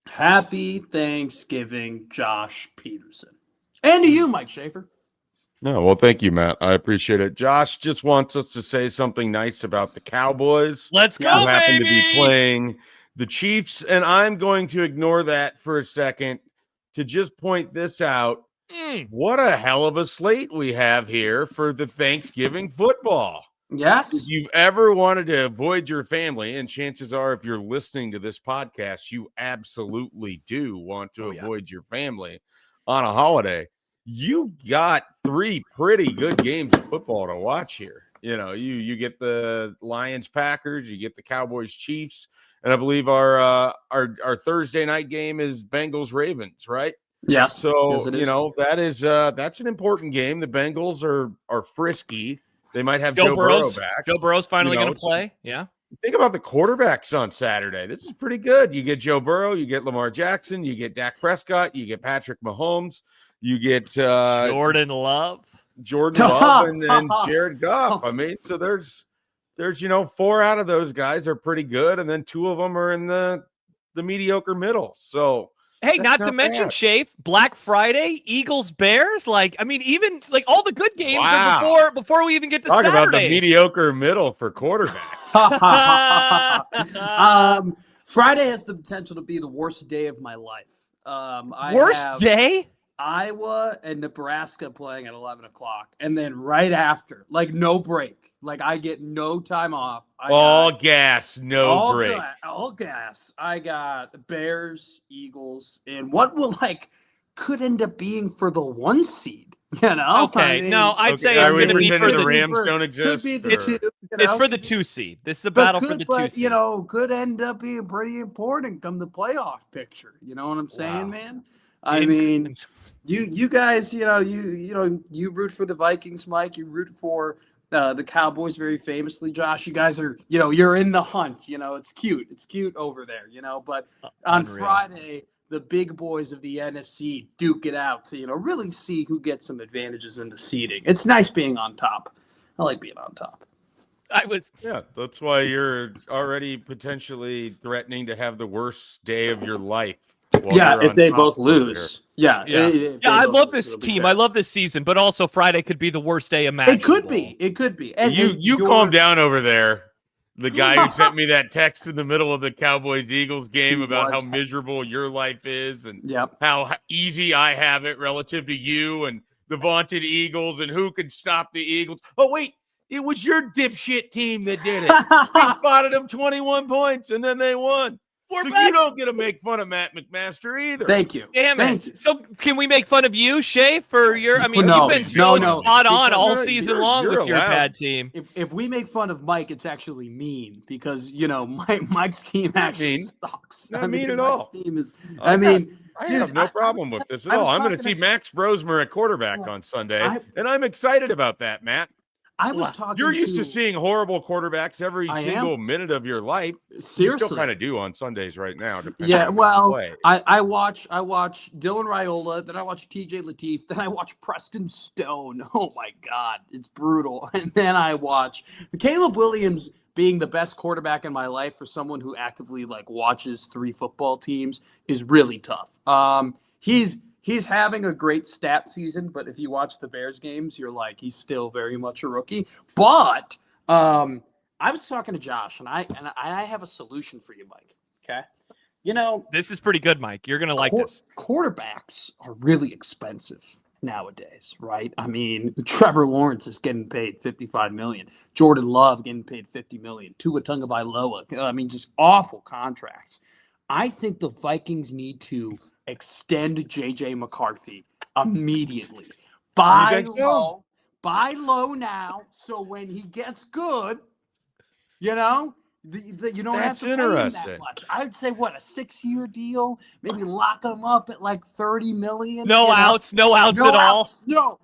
Happy Thanksgiving, Josh Peterson. And to you, Mike Schaefer. No, well, thank you, Matt. I appreciate it. Josh just wants us to say something nice about the Cowboys. Let's go, who happen baby! to be playing the Chiefs, and I'm going to ignore that for a second to just point this out. What a hell of a slate we have here for the Thanksgiving football. Yes. If you've ever wanted to avoid your family, and chances are if you're listening to this podcast, you absolutely do want to avoid your family on a holiday. You got three pretty good games of football to watch here. You know, you get the Lions Packers, you get the Cowboys Chiefs, and I believe our Thursday night game is Bengals Ravens, right? Yes. So yes, you know that's an important game. The Bengals are frisky. They might have Joe Burrow back. Joe Burrow's finally going to play. Yeah. Think about the quarterbacks on Saturday. This is pretty good. You get Joe Burrow, you get Lamar Jackson, you get Dak Prescott, you get Patrick Mahomes. You get Jordan Love, and Jared Goff. I mean, so there's 4 out of those guys are pretty good, and then 2 of them are in the mediocre middle. So hey, not to mention, Shafe, Black Friday, Eagles, Bears. Like, I mean, even like all the good games are before we even get to talk Saturday. About the mediocre middle for quarterbacks. Friday has the potential to be the worst day of my life. Worst day? Iowa and Nebraska playing at 11 o'clock. And then right after, like no break. Like I get no time off. All gas, no break. All gas. I got Bears, Eagles, and what could end up being for the 1 seed. You know? Okay. I'd say it's going to be for the Rams don't exist. It's for the 2 seed. This is a battle for the 2 seed. You know, could end up being pretty important come the playoff picture. You know what I'm saying, man? I mean, you guys, you root for the Vikings, Mike. You root for the Cowboys very famously, Josh. You guys are, you're in the hunt. It's cute. It's cute over there, But on Friday, the big boys of the NFC duke it out to, really see who gets some advantages in the seeding. It's nice being on top. I like being on top. Yeah, that's why you're already potentially threatening to have the worst day of your life. If they both lose. Yeah. I love this team. I love this season, but also Friday could be the worst day imaginable. It could be. And you calm down over there. The guy who sent me that text in the middle of the Cowboys-Eagles game about how miserable your life is and how easy I have it relative to you and the vaunted Eagles and who could stop the Eagles. Oh, wait. It was your dipshit team that did it. They spotted them 21 points, and then they won. So you don't get to make fun of Matt McMaster either. Thank you. Damn it. So can we make fun of you, Shay, for your you've been spot on all season long with your bad team. If we make fun of Mike, it's actually mean because Mike's team actually sucks. Not mean at all. Team is, I have no problem with this at all. I'm going to see Max Brosmer at quarterback on Sunday, and I'm excited about that, Matt. You're used to seeing horrible quarterbacks every single minute of your life. Seriously. You still kind of do on Sundays right now. I watch Dylan Raiola, then I watch TJ Lateef, then I watch Preston Stone. Oh my God, it's brutal. And then I watch Caleb Williams being the best quarterback in my life for someone who actively watches 3 football teams is really tough. He's having a great stat season, but if you watch the Bears games, you're he's still very much a rookie. But I was talking to Josh, and I have a solution for you, Mike. Okay, this is pretty good, Mike. You're gonna like this. Quarterbacks are really expensive nowadays, right? I mean, Trevor Lawrence is getting paid $55 million. Jordan Love getting paid $50 million. Tua Tagovailoa. I mean, just awful contracts. I think the Vikings need to extend JJ McCarthy immediately. Buy low now, so when he gets good, you don't have to pay him that much. I would say a 6-year deal, maybe lock him up at $30 million. No outs at all. No.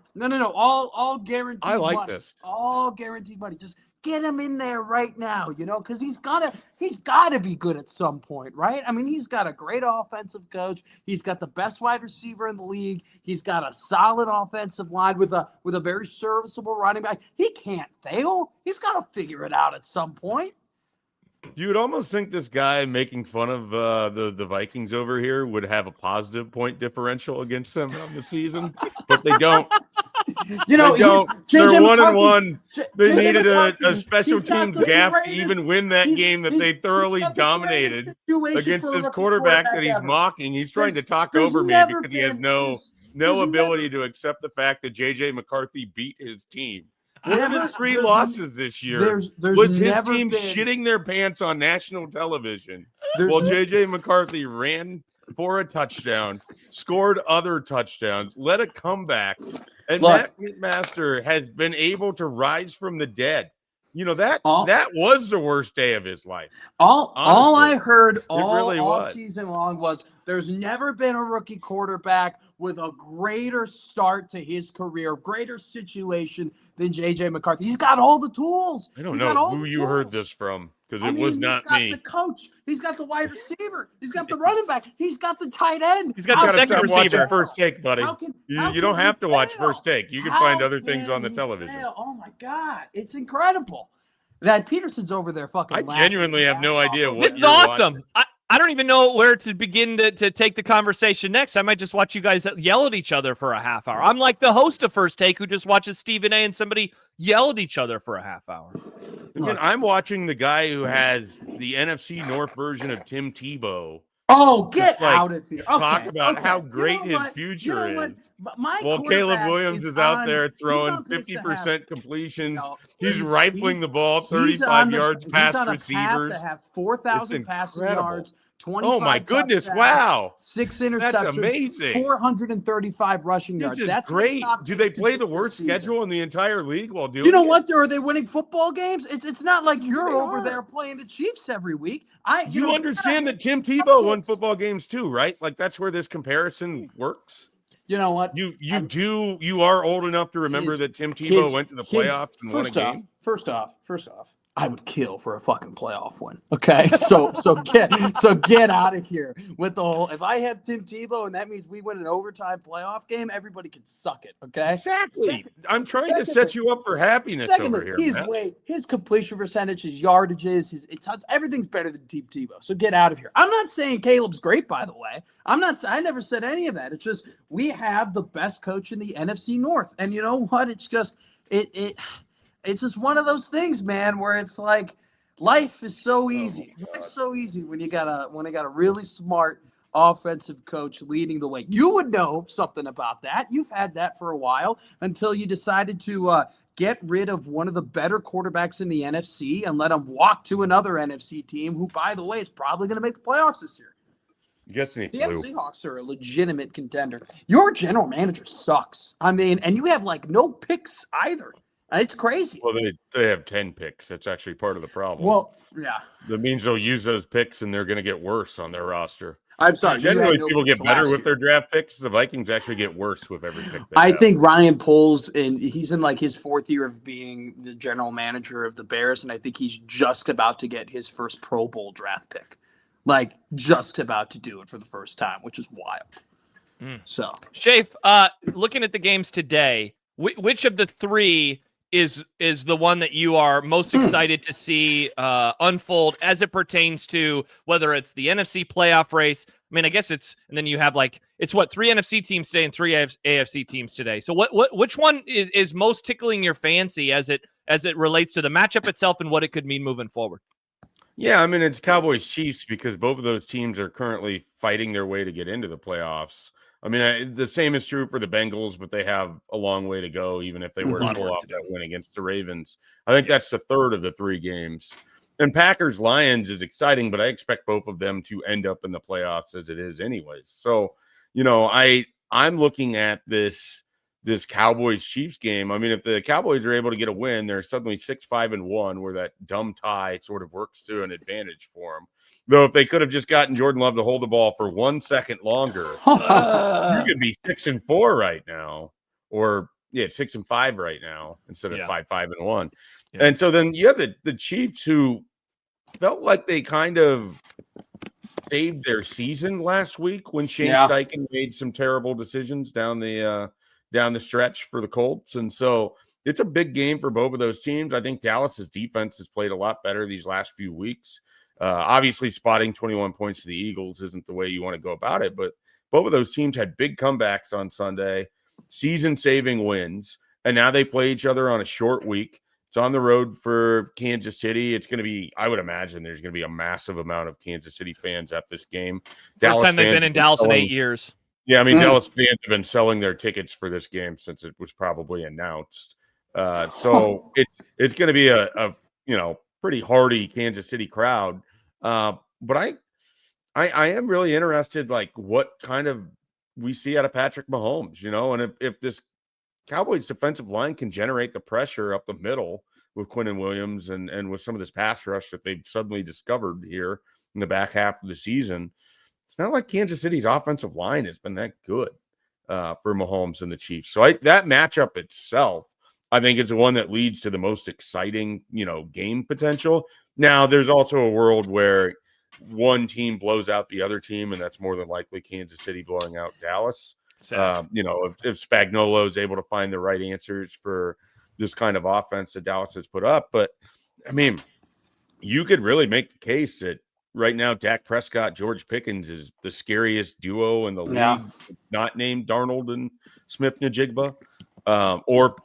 All guaranteed. I like money. this. All guaranteed money. Just get him in there right now, because he's gotta be good at some point, right? I mean, he's got a great offensive coach. He's got the best wide receiver in the league. He's got a solid offensive line with a very serviceable running back. He can't fail. He's got to figure it out at some point. You would almost think this guy making fun of the Vikings over here would have a positive point differential against them on the season, but they don't. They're 1-1. They needed a special teams gaffe to even win that game that they thoroughly dominated against this quarterback that he's mocking. He's trying to talk over me because he has no ability to accept the fact that J.J. McCarthy beat his team. One of his 3 losses this year was his team shitting their pants on national television while J.J. McCarthy ran for a touchdown, scored other touchdowns, led a comeback, and Matt McMaster has been able to rise from the dead. That was the worst day of his life. All I heard all season long was there's never been a rookie quarterback with a greater start to his career, greater situation than J.J. McCarthy. He's got all the tools. I don't know who you heard this from because it was not me. He's got the coach. He's got the wide receiver. He's got the running back. He's got the tight end. He's got the second receiver. First Take, buddy. You don't have to watch First Take. You can find other things on the television. Oh, my God. It's incredible. That Peterson's over there fucking I genuinely have no idea what you're awesome. I don't even know where to begin to take the conversation next. I might just watch you guys yell at each other for a half hour. I'm like the host of First Take who just watches Stephen A. and somebody yell at each other for a half hour. Again, I'm watching the guy who has the NFC North version of Tim Tebow. Oh, get out of here. Talk about how great his future is. Well, Caleb Williams is out there throwing 50% completions. He's rifling the ball 35 yards past receivers. To have 4,000 passing yards, 25 oh my goodness, wow. 6 interceptions. That's amazing. 435 rushing yards. That's great. Do they play the worst schedule in the entire league while doing what? Are they winning football games? It's not like you're over there playing the Chiefs every week. You understand that Tim Tebow won football games too, right? Like that's where this comparison works. You know what? You are old enough to remember that Tim Tebow went to the playoffs and won a game. First off, I would kill for a fucking playoff win. Okay, so get out of here with the whole. If I have Tim Tebow and that means we win an overtime playoff game, everybody can suck it. Okay, exactly. I'm trying to set you up for happiness over here. His completion percentage, his yardages, everything's better than Tim Tebow. So get out of here. I'm not saying Caleb's great, by the way. I never said any of that. It's just we have the best coach in the NFC North, and you know what? It's just It's just one of those things, man, where it's like life is so easy. Life's so easy when you got a really smart offensive coach leading the way. You would know something about that. You've had that for a while until you decided to get rid of one of the better quarterbacks in the NFC and let him walk to another NFC team who, by the way, is probably going to make the playoffs this year. The Seahawks are a legitimate contender. Your general manager sucks. I mean, and you have like no picks either. It's crazy. Well, they have 10 picks. That's actually part of the problem. Well, yeah. That means they'll use those picks and they're going to get worse on their roster. I'm sorry. Generally, people get better with their draft picks. The Vikings actually get worse with every pick. I think Ryan Poles, and he's in like his 4th year of being the general manager of the Bears, and I think he's just about to get his first Pro Bowl draft pick. Like, just about to do it for the first time, which is wild. So, Schaefer, looking at the games today, which of the 3 is the one that you are most excited to see unfold as it pertains to whether it's the NFC playoff race? I mean, I guess and then you have it's 3 NFC teams today and 3 AFC teams today. So which one is most tickling your fancy as it relates to the matchup itself and what it could mean moving forward? Yeah, I mean, it's Cowboys Chiefs because both of those teams are currently fighting their way to get into the playoffs. I mean, the same is true for the Bengals, but they have a long way to go, even if they were to pull off that win against the Ravens. I think that's the 3rd of the 3 games. And Packers-Lions is exciting, but I expect both of them to end up in the playoffs as it is anyways. So, I'm looking at this Cowboys-Chiefs game. I mean, if the Cowboys are able to get a win, they're suddenly 6-5-1, where that dumb tie sort of works to an advantage for them. Though if they could have just gotten Jordan Love to hold the ball for 1 second longer, you could be 6-4 right now, or 6-5 right now instead of 5-5-1. Yeah. And so then you have the Chiefs, who felt like they kind of saved their season last week when Shane Steichen made some terrible decisions down the stretch for the Colts. And so it's a big game for both of those teams. I think Dallas's defense has played a lot better these last few weeks. Obviously, spotting 21 points to the Eagles isn't the way you want to go about it, but both of those teams had big comebacks on Sunday, season-saving wins, and now they play each other on a short week. It's on the road for Kansas City. It's going to be, I would imagine there's going to be a massive amount of Kansas City fans at this game. First time they've been in Dallas in 8 years. Yeah, I mean, Dallas fans have been selling their tickets for this game since it was probably announced. So it's going to be a pretty hardy Kansas City crowd. But I am really interested, like, what kind of we see out of Patrick Mahomes, and if this Cowboys defensive line can generate the pressure up the middle with Quinnen Williams and with some of this pass rush that they've suddenly discovered here in the back half of the season. It's not like Kansas City's offensive line has been that good for Mahomes and the Chiefs. So that matchup itself, I think, is the one that leads to the most exciting, game potential. Now, there's also a world where one team blows out the other team, and that's more than likely Kansas City blowing out Dallas. If Spagnuolo is able to find the right answers for this kind of offense that Dallas has put up. But, I mean, you could really make the case that right now Dak Prescott, George Pickens is the scariest duo in the league. It's not named Darnold and Smith-Njigba, or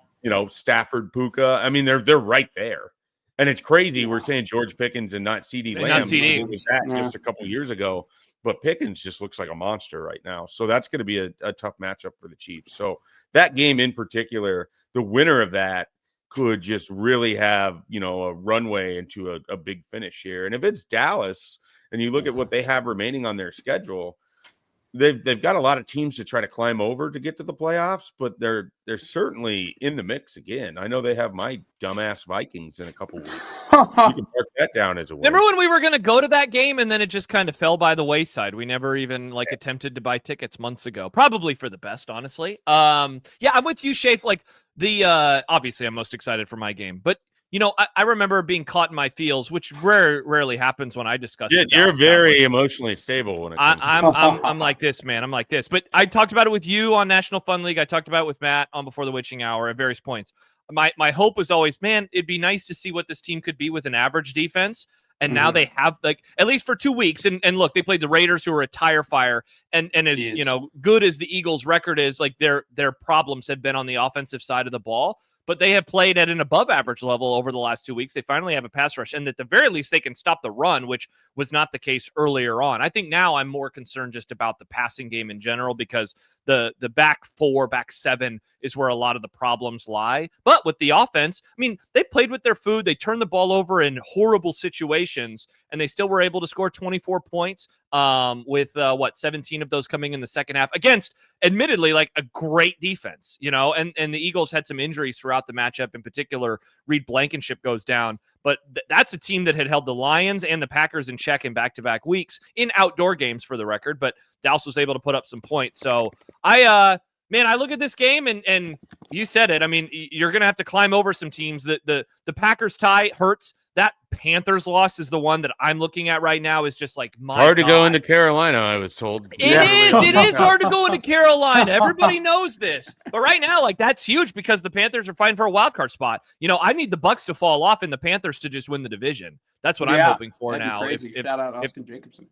Stafford, Puka. I mean, they're right there. And it's crazy. We're saying George Pickens and not CeeDee Lamb. Not CD. It was that just a couple years ago. But Pickens just looks like a monster right now. So that's going to be a tough matchup for the Chiefs. So that game in particular, the winner of that could just really have, a runway into a big finish here. And if it's Dallas and you look at what they have remaining on their schedule, they've got a lot of teams to try to climb over to get to the playoffs, but they're certainly in the mix again. I know they have my dumbass Vikings in a couple weeks. You can mark that down as a win. Remember when we were going to go to that game and then it just kind of fell by the wayside? We never even attempted to buy tickets months ago. Probably for the best, honestly. I'm with you, Schaefer. Like obviously I'm most excited for my game, but I remember being caught in my feels, which rarely happens when I discuss. Yeah, you're very emotionally stable when it comes I'm like this, man. I'm like this. But I talked about it with you on National Fun League. I talked about it with Matt on Before the Witching Hour at various points. My hope was always, man, it'd be nice to see what this team could be with an average defense. And now they have, at least for 2 weeks. And look, they played the Raiders, who are a tire fire. And as good as the Eagles' record is, like their problems have been on the offensive side of the ball. But they have played at an above average level over the last 2 weeks. They finally have a pass rush, and at the very least, they can stop the run, which was not the case earlier on. I think now I'm more concerned just about the passing game in general, because the back four, back seven is where a lot of the problems lie. But with the offense, I mean, they played with their food. They turned the ball over in horrible situations, and they still were able to score 24 points with 17 of those coming in the second half against, admittedly, like a great defense, and the Eagles had some injuries throughout the matchup. In particular, Reed Blankenship goes down, but that's a team that had held the Lions and the Packers in check in back-to-back weeks in outdoor games, for the record, but Dallas was able to put up some points. So I look at this game and you said it. I mean, you're going to have to climb over some teams. The Packers tie hurts. That Panthers loss is the one that I'm looking at right now. Is just like hard to go into Carolina, I was told. It is hard to go into Carolina. Everybody knows this. But right now, that's huge because the Panthers are fighting for a wild card spot. I need the Bucs to fall off and the Panthers to just win the division. That's what I'm hoping for now. Shout out Austin Jacobson.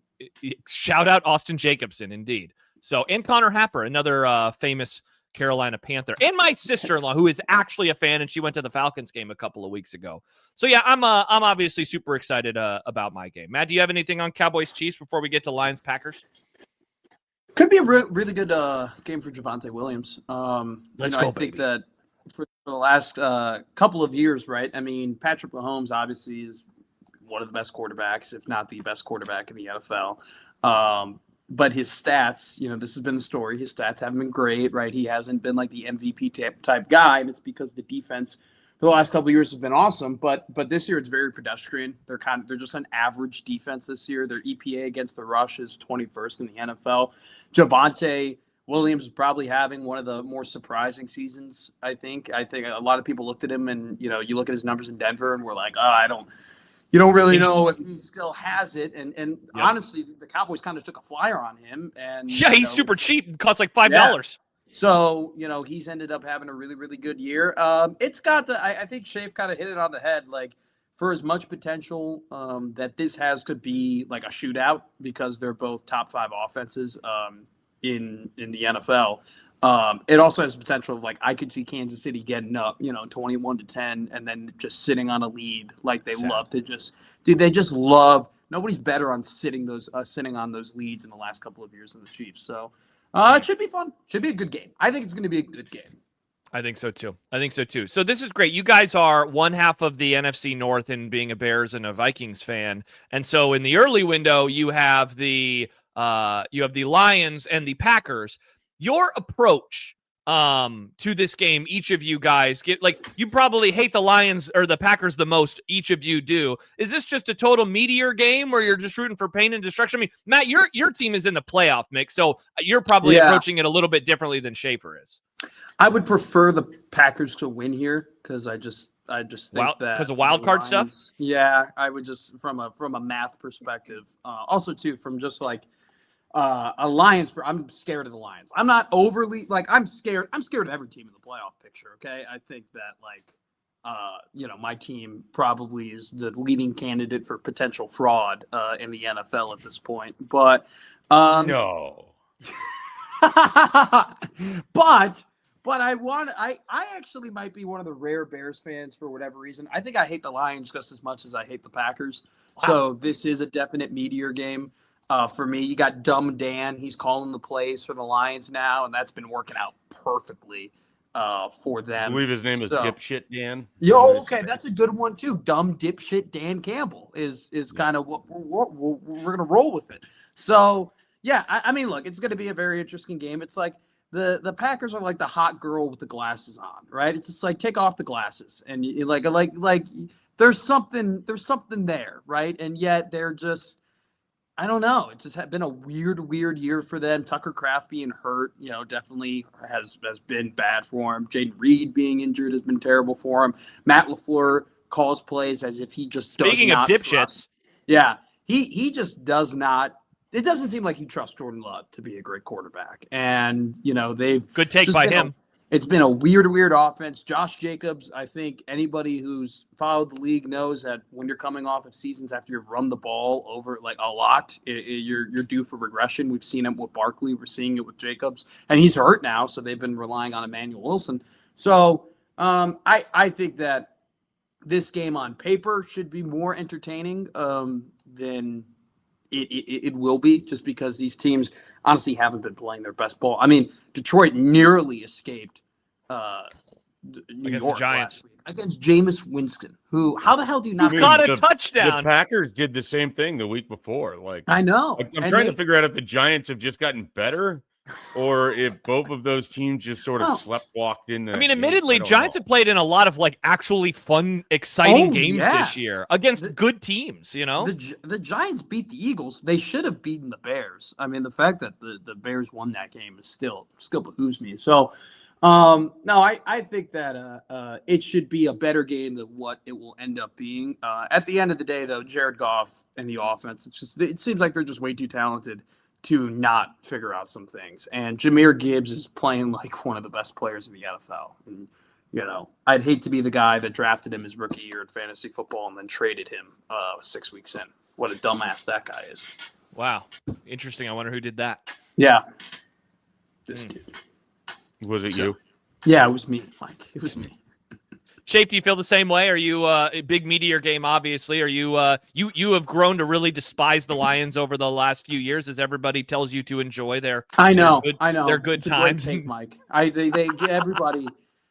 Shout out Austin Jacobson, indeed. So, and Connor Happer, another famous Carolina Panther, and my sister-in-law, who is actually a fan, and she went to the Falcons game a couple of weeks ago. So yeah, I'm obviously super excited about my game. Matt, do you have anything on Cowboys Chiefs before we get to Lions Packers? Could be a really good game for Javonte Williams. Let's go, I think that for the last couple of years, right? I mean, Patrick Mahomes obviously is one of the best quarterbacks, if not the best quarterback in the NFL. But his stats, this has been the story. His stats haven't been great, right? He hasn't been like the MVP type guy, and it's because the defense for the last couple of years has been awesome. But this year it's very pedestrian. They're just an average defense this year. Their EPA against the rush is 21st in the NFL. Javonte Williams is probably having one of the more surprising seasons. I think a lot of people looked at him, and you look at his numbers in Denver, and we're like, you don't really know if he still has it. And honestly, the Cowboys kind of took a flyer on him. And he's super cheap. Costs like $5. Yeah. So, he's ended up having a really, really good year. It's got I think Schaefer kind of hit it on the head. Like, for as much potential that this has could be like a shootout, because they're both top 5 offenses in the NFL. It also has potential of, like, I could see Kansas City getting up, 21-10, and then just sitting on a lead. Like, they love to they just love. Nobody's better on sitting on those leads in the last couple of years than the Chiefs. So it should be fun. Should be a good game. I think it's going to be a good game. I think so too. So this is great. You guys are one half of the NFC North in being a Bears and a Vikings fan. And so in the early window, you have the Lions and the Packers. Your approach to this game, each of you guys you probably hate the Lions or the Packers the most. Each of you do. Is this just a total meteor game where you're just rooting for pain and destruction? I mean, Matt, your team is in the playoff mix, so you're probably approaching it a little bit differently than Schaefer is. I would prefer the Packers to win here, because I just think that because of wild card stuff. Yeah, I would just from a math perspective. Also too, from just like a Lions. I'm scared of the Lions. I'm not overly I'm scared. I'm scared of every team in the playoff picture. Okay, I think that my team probably is the leading candidate for potential fraud in the NFL at this point. But no. But I actually might be one of the rare Bears fans for whatever reason. I think I hate the Lions just as much as I hate the Packers. Wow. So this is a definite meteor game for me. You got Dumb Dan. He's calling the plays for the Lions now, and that's been working out perfectly for them. I believe his name is Dipshit Dan. Okay, that's a good one too. Dumb Dipshit Dan Campbell is kind of what we're going to roll with it. So, yeah, I mean, look, it's going to be a very interesting game. It's like, The Packers are like the hot girl with the glasses on, right? It's just like, take off the glasses, and you like there's something there, right? And yet they're just, I don't know. It's just been a weird year for them. Tucker Kraft being hurt, definitely has been bad for him. Jaden Reed being injured has been terrible for him. Matt LaFleur calls plays as if he just Speaking of dipshits, trust. Yeah, he just does not. It doesn't seem like he trusts Jordan Love to be a great quarterback. And, they've good take by him. It's been a weird offense. Josh Jacobs, I think anybody who's followed the league knows that when you're coming off of seasons after you've run the ball over like a lot, you're due for regression. We've seen it with Barkley. We're seeing it with Jacobs. And he's hurt now, so they've been relying on Emmanuel Wilson. So I think that this game on paper should be more entertaining than it will be, just because these teams honestly haven't been playing their best ball. I mean, Detroit nearly escaped New against York the Giants last week against Jameis Winston, who, how the hell do you not got a touchdown? The Packers did the same thing the week before. Like, I know. I'm trying to figure out if the Giants have just gotten better, or if both of those teams just sort of sleptwalked in. I mean, admittedly, Giants have played in a lot of like actually fun, exciting games this year against good teams. The Giants beat the Eagles. They should have beaten the Bears. I mean, the fact that the Bears won that game is still behooves me. So, no, I think that it should be a better game than what it will end up being. At the end of the day, though, Jared Goff and the offense, it seems like they're just way too talented to not figure out some things. And Jahmyr Gibbs is playing like one of the best players in the NFL. And, I'd hate to be the guy that drafted him his rookie year in fantasy football and then traded him 6 weeks in. What a dumbass that guy is. Wow. Interesting. I wonder who did that. Yeah. This dude. Was it you? Yeah, it was me, Mike. It was me. Shape, do you feel the same way? Are you a big meteor game? Obviously, are you? You have grown to really despise the Lions over the last few years, as everybody tells you to enjoy their. I know. Their good it's times. A great take, Mike. They get everybody.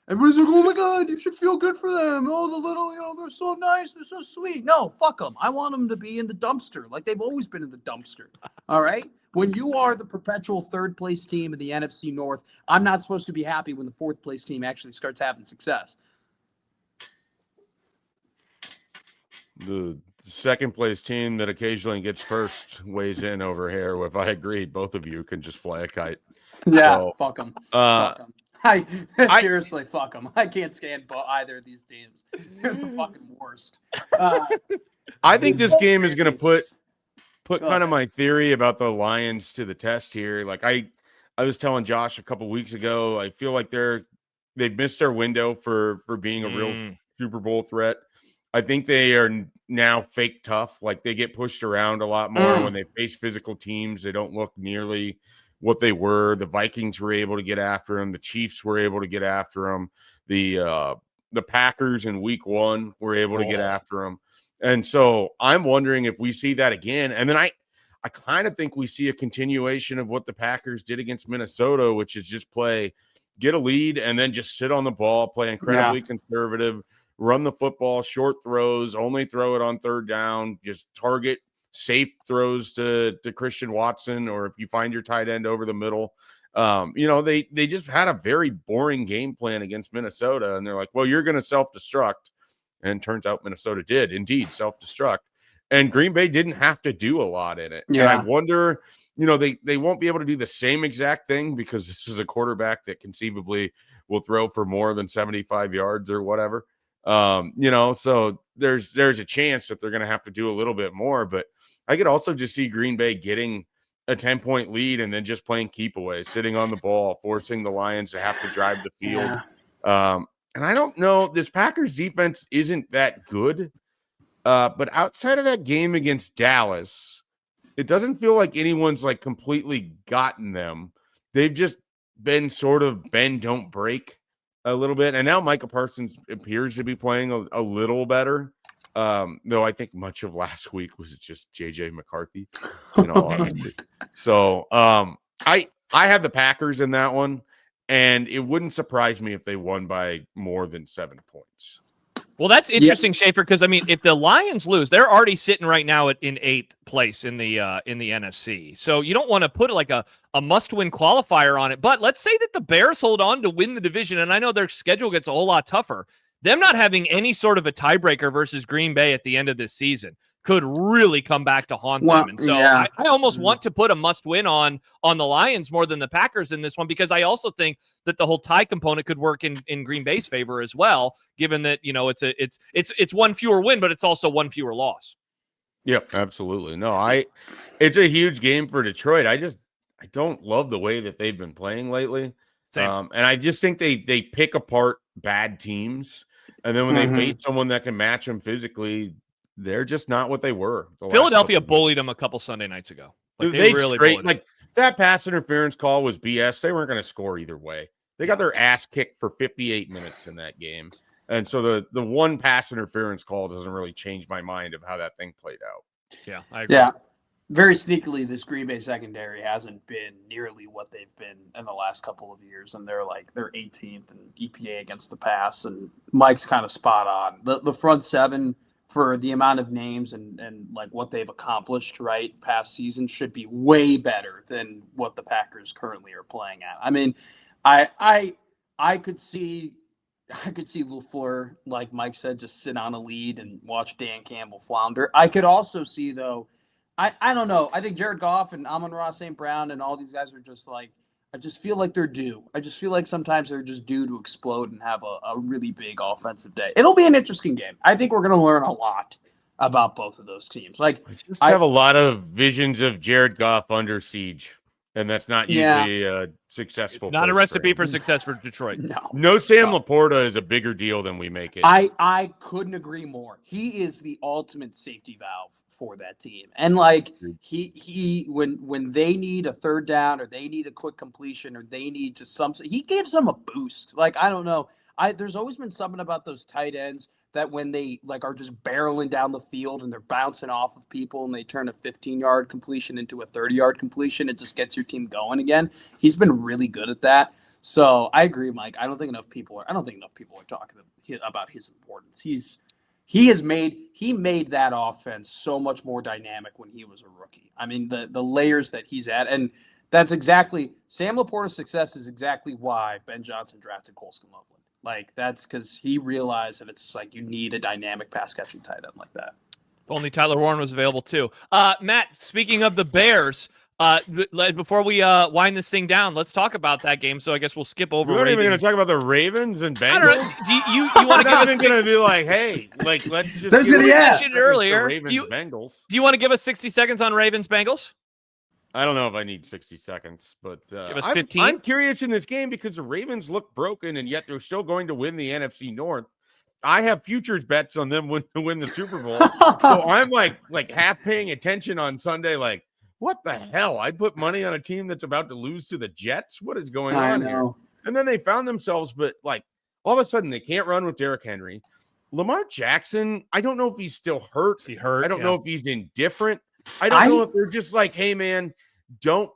Everybody's like, oh my God, you should feel good for them. Oh, the little, they're so nice, they're so sweet. No, fuck them. I want them to be in the dumpster, like they've always been in the dumpster. All right. When you are the perpetual third place team in the NFC North, I'm not supposed to be happy when the fourth place team actually starts having success. The second place team that occasionally gets first weighs in over here. If I agree, both of you can just fly a kite. Yeah, So, fuck them. uh, Fuck them. Seriously, fuck them. I can't stand either of these teams. They're the fucking worst. I think this game is going to put Go kind ahead. of my theory about the Lions to the test here. Like I was telling Josh a couple weeks ago, I feel like they've missed their window for being a real Super Bowl threat. I think they are now fake tough. Like they get pushed around a lot more when they face physical teams. They don't look nearly what they were. The Vikings were able to get after them. The Chiefs were able to get after them. The Packers in week 1 were able to get after them. And so I'm wondering if we see that again. And then I kind of think we see a continuation of what the Packers did against Minnesota, which is just get a lead and then just sit on the ball, play incredibly conservative, run the football, short throws, only throw it on third down, just target safe throws to Christian Watson, or if you find your tight end over the middle. They just had a very boring game plan against Minnesota, and they're like, well, you're going to self-destruct. And turns out Minnesota did indeed self-destruct. And Green Bay didn't have to do a lot in it. Yeah. And I wonder, they won't be able to do the same exact thing because this is a quarterback that conceivably will throw for more than 75 yards or whatever. So there's a chance that they're going to have to do a little bit more. But I could also just see Green Bay getting a 10-point lead and then just playing keep away, sitting on the ball, forcing the Lions to have to drive the field. And I don't know, this Packers defense isn't that good. But outside of that game against Dallas, it doesn't feel like anyone's like completely gotten them. They've just been sort of bend, don't break a little bit. And now Micah Parsons appears to be playing a little better. Though I think much of last week was just JJ McCarthy, in all honesty. So I have the Packers in that one. And it wouldn't surprise me if they won by more than 7 points. Well, that's interesting, Schaefer, because I mean, if the Lions lose, they're already sitting right now in 8th place in the NFC. So you don't want to put like a must-win qualifier on it. But let's say that the Bears hold on to win the division, and I know their schedule gets a whole lot tougher. Them not having any sort of a tiebreaker versus Green Bay at the end of this season could really come back to haunt them. And so I almost want to put a must-win on the Lions more than the Packers in this one, because I also think that the whole tie component could work in Green Bay's favor as well, given that, it's one fewer win, but it's also one fewer loss. Yep, absolutely. No, it's a huge game for Detroit. I don't love the way that they've been playing lately. And I just think they pick apart bad teams. And then when they face someone that can match them physically, they're just not what they were. Philadelphia bullied them a couple Sunday nights ago. Like they really bullied them. That pass interference call was BS. They weren't going to score either way. They got their ass kicked for 58 minutes in that game. And so the one pass interference call doesn't really change my mind of how that thing played out. Yeah, I agree. Yeah. Very sneakily, this Green Bay secondary hasn't been nearly what they've been in the last couple of years, and they're 18th in EPA against the pass. And Mike's kind of spot on. The front seven, for the amount of names and like what they've accomplished past season, should be way better than what the Packers currently are playing at. I mean, I could see LaFleur, like Mike said, just sit on a lead and watch Dan Campbell flounder. I could also see, though, I don't know. I think Jared Goff and Amon-Ra St. Brown and all these guys are just I just feel like they're due. I just feel like sometimes they're just due to explode and have a really big offensive day. It'll be an interesting game. I think we're going to learn a lot about both of those teams. I just have a lot of visions of Jared Goff under siege, and that's not usually a successful. Not a recipe for success for Detroit. No, Sam Laporta is a bigger deal than we make it. I couldn't agree more. He is the ultimate safety valve for that team. And he when they need a third down or they need a quick completion or they need to he gives them a boost. I don't know. There's always been something about those tight ends that when they are just barreling down the field and they're bouncing off of people and they turn a 15-yard completion into a 30-yard completion, it just gets your team going again. He's been really good at that. So I agree, Mike. I don't think enough people are talking about his importance. He made that offense so much more dynamic when he was a rookie. I mean, the layers that he's at, and that's exactly Sam Laporta's success is exactly why Ben Johnson drafted Colston Loveland. That's because he realized that it's you need a dynamic pass catching tight end like that. Only Tyler Warren was available too. Matt, speaking of the Bears, before we wind this thing down, let's talk about that game. So I guess we'll skip over. We're not even going to talk about the Ravens and Bengals. I don't know. You want to give us? Going to be like, hey, like let's just. Mentioned earlier. Ravens, Bengals. Do you want to give us 60 seconds on Ravens Bengals? I don't know if I need 60 seconds, but give us 15. I'm curious in this game because the Ravens look broken, and yet they're still going to win the NFC North. I have futures bets on them to win the Super Bowl, so I'm like half paying attention on Sunday. Like, what the hell? I put money on a team that's about to lose to the Jets. What is going on here? And then they found themselves, but like all of a sudden they can't run with Derrick Henry. Lamar Jackson, I don't know if he's still hurt. Is he hurt? I don't know if he's indifferent. I don't know if they're just like, hey, man, don't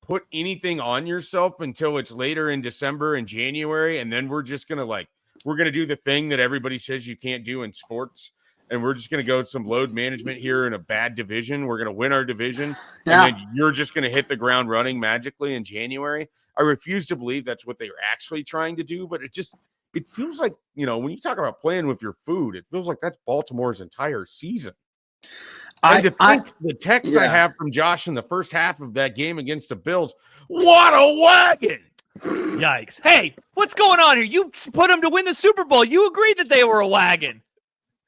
put anything on yourself until it's later in December and January. And then we're just going to we're going to do the thing that everybody says you can't do in sports. And we're just going to go some load management here in a bad division. We're going to win our division. Yeah. And then you're just going to hit the ground running magically in January. I refuse to believe that's what they were actually trying to do. But it feels like, when you talk about playing with your food, it feels like that's Baltimore's entire season. I think the text I have from Josh in the first half of that game against the Bills, what a wagon! Yikes. Hey, what's going on here? You put them to win the Super Bowl. You agreed that they were a wagon.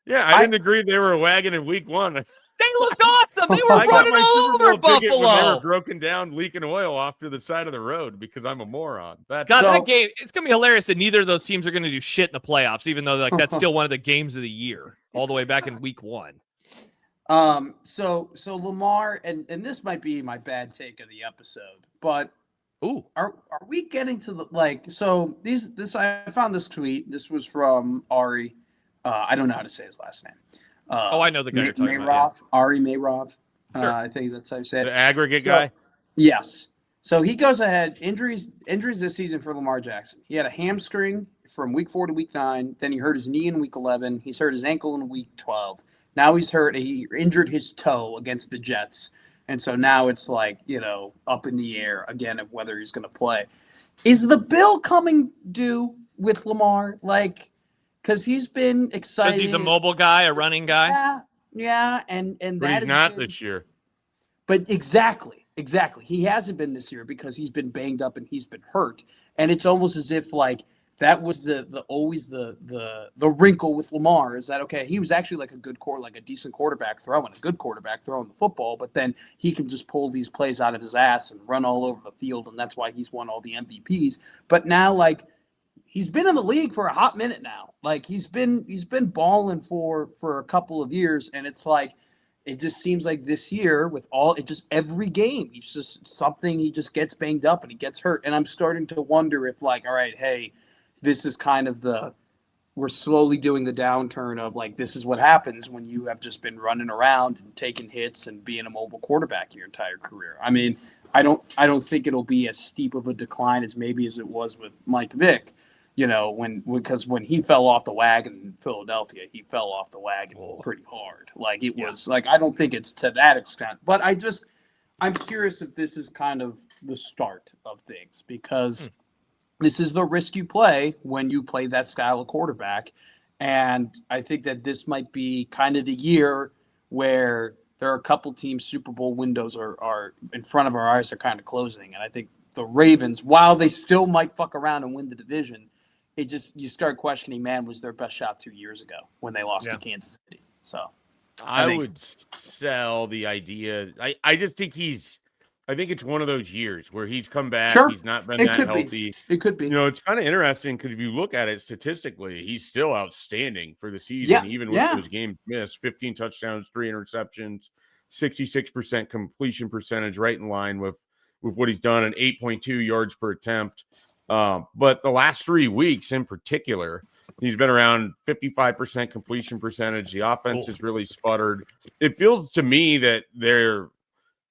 Yeah, I didn't agree they were a wagon in week 1. They looked awesome. They were running all over Buffalo. They were broken down, leaking oil off to the side of the road because I'm a moron. That game, it's going to be hilarious that neither of those teams are going to do shit in the playoffs, even though that's still one of the games of the year, all the way back in week 1. So Lamar, and this might be my bad take of the episode, but are we getting to the I found this tweet. This was from Ari. I don't know how to say his last name. I know the guy you're talking about. Yeah. Ari Mayrov. Sure. I think that's how you say it. The aggregate guy? Yes. So he goes ahead. Injuries this season for Lamar Jackson. He had a hamstring from week 4 to week 9. Then he hurt his knee in week 11. He's hurt his ankle in week 12. Now he's hurt. He injured his toe against the Jets. And so now it's up in the air again of whether he's going to play. Is the bill coming due with Lamar? Because he's been excited. Because he's a mobile guy, a running guy. Yeah. And but he's not this year. But exactly. He hasn't been this year because he's been banged up and he's been hurt. And it's almost as if that was the wrinkle with Lamar is that, okay, he was actually a decent quarterback throwing the football, but then he can just pull these plays out of his ass and run all over the field. And that's why he's won all the MVPs. But now, he's been in the league for a hot minute now. He's been balling for a couple of years. And it's it just seems like this year every game, he just gets banged up and he gets hurt. And I'm starting to wonder if all right, hey, this is kind of we're slowly doing the downturn of this is what happens when you have just been running around and taking hits and being a mobile quarterback your entire career. I mean, I don't think it'll be as steep of a decline as it was with Mike Vick, because when he fell off the wagon in Philadelphia, he fell off the wagon pretty hard. I don't think it's to that extent, but I'm curious if this is kind of the start of things because this is the risk you play when you play that style of quarterback. And I think that this might be kind of the year where there are a couple teams' Super Bowl windows are in front of our eyes are kind of closing. And I think the Ravens, while they still might fuck around and win the division, you start questioning, man, was their best shot 2 years ago when they lost to Kansas City. So I would sell the idea. I just think I think it's one of those years where he's come back. Sure. He's not been that healthy. It could be. It's kind of interesting because if you look at it statistically, he's still outstanding for the season, even with those games missed. 15 touchdowns, 3 interceptions, 66% completion percentage, right in line with what he's done, and 8.2 yards per attempt. But the last 3 weeks in particular, he's been around 55% completion percentage. The offense has really sputtered. It feels to me that their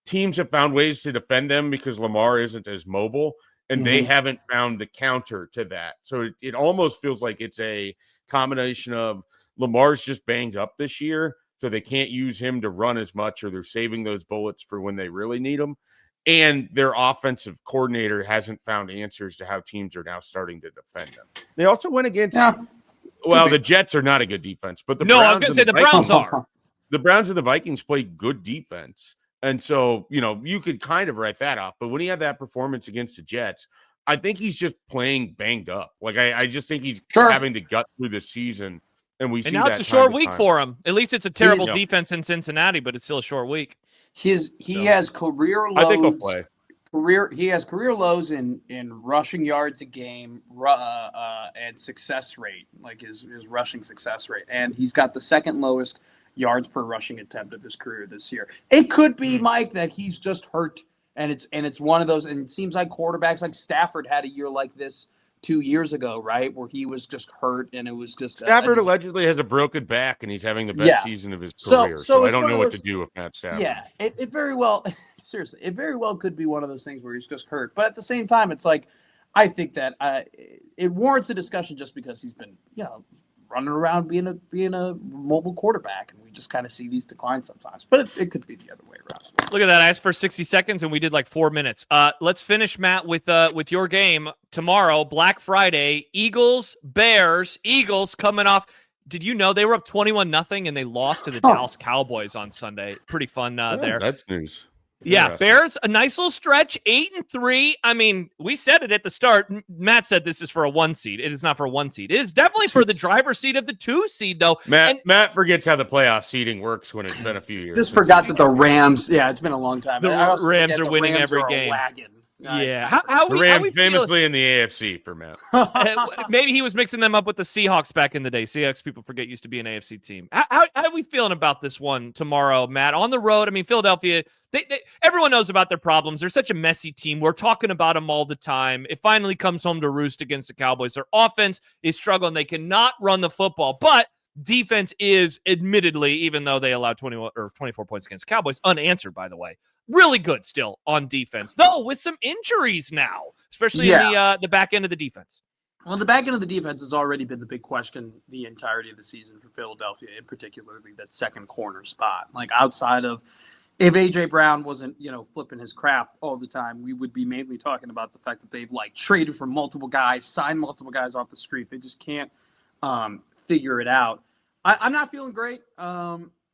teams have found ways to defend them because Lamar isn't as mobile, and they haven't found the counter to that. So it almost feels like it's a combination of Lamar's just banged up this year, so they can't use him to run as much, or they're saving those bullets for when they really need them. And their offensive coordinator hasn't found answers to how teams are now starting to defend them. They also went against the Jets are not a good defense, but the Browns I was going to say the Browns are. the Browns and the Vikings played good defense. And so, you could kind of write that off. But when he had that performance against the Jets, I think he's just playing banged up. Like, I just think he's having to gut through the season. And we see now that it's a short week for him. At least it's a terrible He's- defense in Cincinnati, but it's still a short week. He has career lows. I think he'll play. He has career lows in rushing yards a game and success rate, like his rushing success rate, and he's got the second lowest yards per rushing attempt of his career this year. It could be, Mike, that he's just hurt, and it's one of those. And it seems like quarterbacks like Stafford had a year like this 2 years ago, right, where he was just hurt, and it was just Stafford allegedly has a broken back, and he's having the best season of his career. So I don't know what to do with Matt Stafford. Yeah, it very well, seriously, it very well could be one of those things where he's just hurt. But at the same time, it's like, I think that it warrants a discussion just because he's been, running around being a mobile quarterback, and we just kind of see these declines sometimes. But it could be the other way around. Look at that! I asked for 60 seconds, and we did like 4 minutes. Let's finish, Matt, with your game tomorrow, Black Friday. Eagles, Bears. Eagles coming off. Did you know they were up 21-0 and they lost to the Dallas Cowboys on Sunday? Pretty fun there. That's news. Yeah, Bears, a nice little stretch, 8-3. I mean, we said it at the start. Matt said this is for a 1 seed. It is not for a 1 seed. It is definitely for the driver's seat of the 2 seed, though. Matt forgets how the playoff seeding works when it's been a few years. Just forgot that the Rams. Yeah, it's been a long time. The Rams are winning every game. Yeah, the Rams famously in the AFC for Matt. Maybe he was mixing them up with the Seahawks back in the day. Seahawks, people forget, used to be an AFC team. How are we feeling about this one tomorrow, Matt? On the road, I mean, Philadelphia, everyone knows about their problems. They're such a messy team. We're talking about them all the time. It finally comes home to roost against the Cowboys. Their offense is struggling. They cannot run the football, but defense is admittedly, even though they allowed 21 or 24 points against the Cowboys, unanswered, by the way. Really good still on defense, though, with some injuries now, especially in the back end of the defense. Well, the back end of the defense has already been the big question the entirety of the season for Philadelphia, in particularly that second corner spot. Like, outside of if A.J. Brown wasn't, flipping his crap all the time, we would be mainly talking about the fact that they've, traded for multiple guys, signed multiple guys off the street. They just can't figure it out. I'm not feeling great.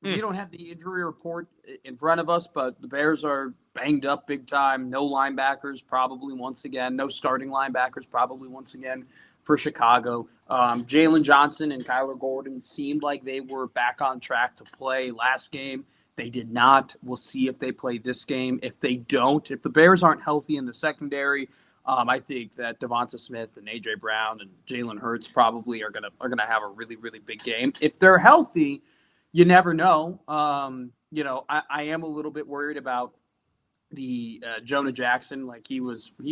We don't have the injury report in front of us, but the Bears are banged up big time. No linebackers probably once again. No starting linebackers probably once again for Chicago. Jalen Johnson and Kyler Gordon seemed like they were back on track to play last game. They did not. We'll see if they play this game. If they don't, if the Bears aren't healthy in the secondary, I think that Devonta Smith and A.J. Brown and Jalen Hurts probably are gonna have a really, really big game. If they're healthy, you never know. I am a little bit worried about the Jonah Jackson. Like, he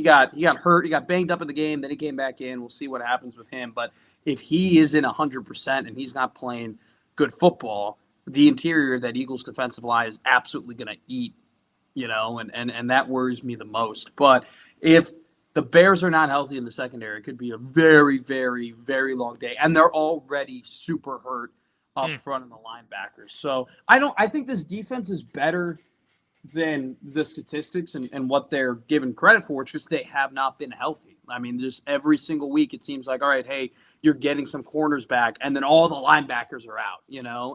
got hurt, he got banged up in the game, then he came back in. We'll see what happens with him. But if he isn't 100% and he's not playing good football, the interior of that Eagles defensive line is absolutely going to eat, and that worries me the most. But if the Bears are not healthy in the secondary, it could be a very, very, very long day. And they're already super hurt up front in the linebackers. So I think this defense is better than the statistics and what they're given credit for. It's just they have not been healthy. I mean, just every single week it seems like, all right, hey, you're getting some corners back, and then all the linebackers are out,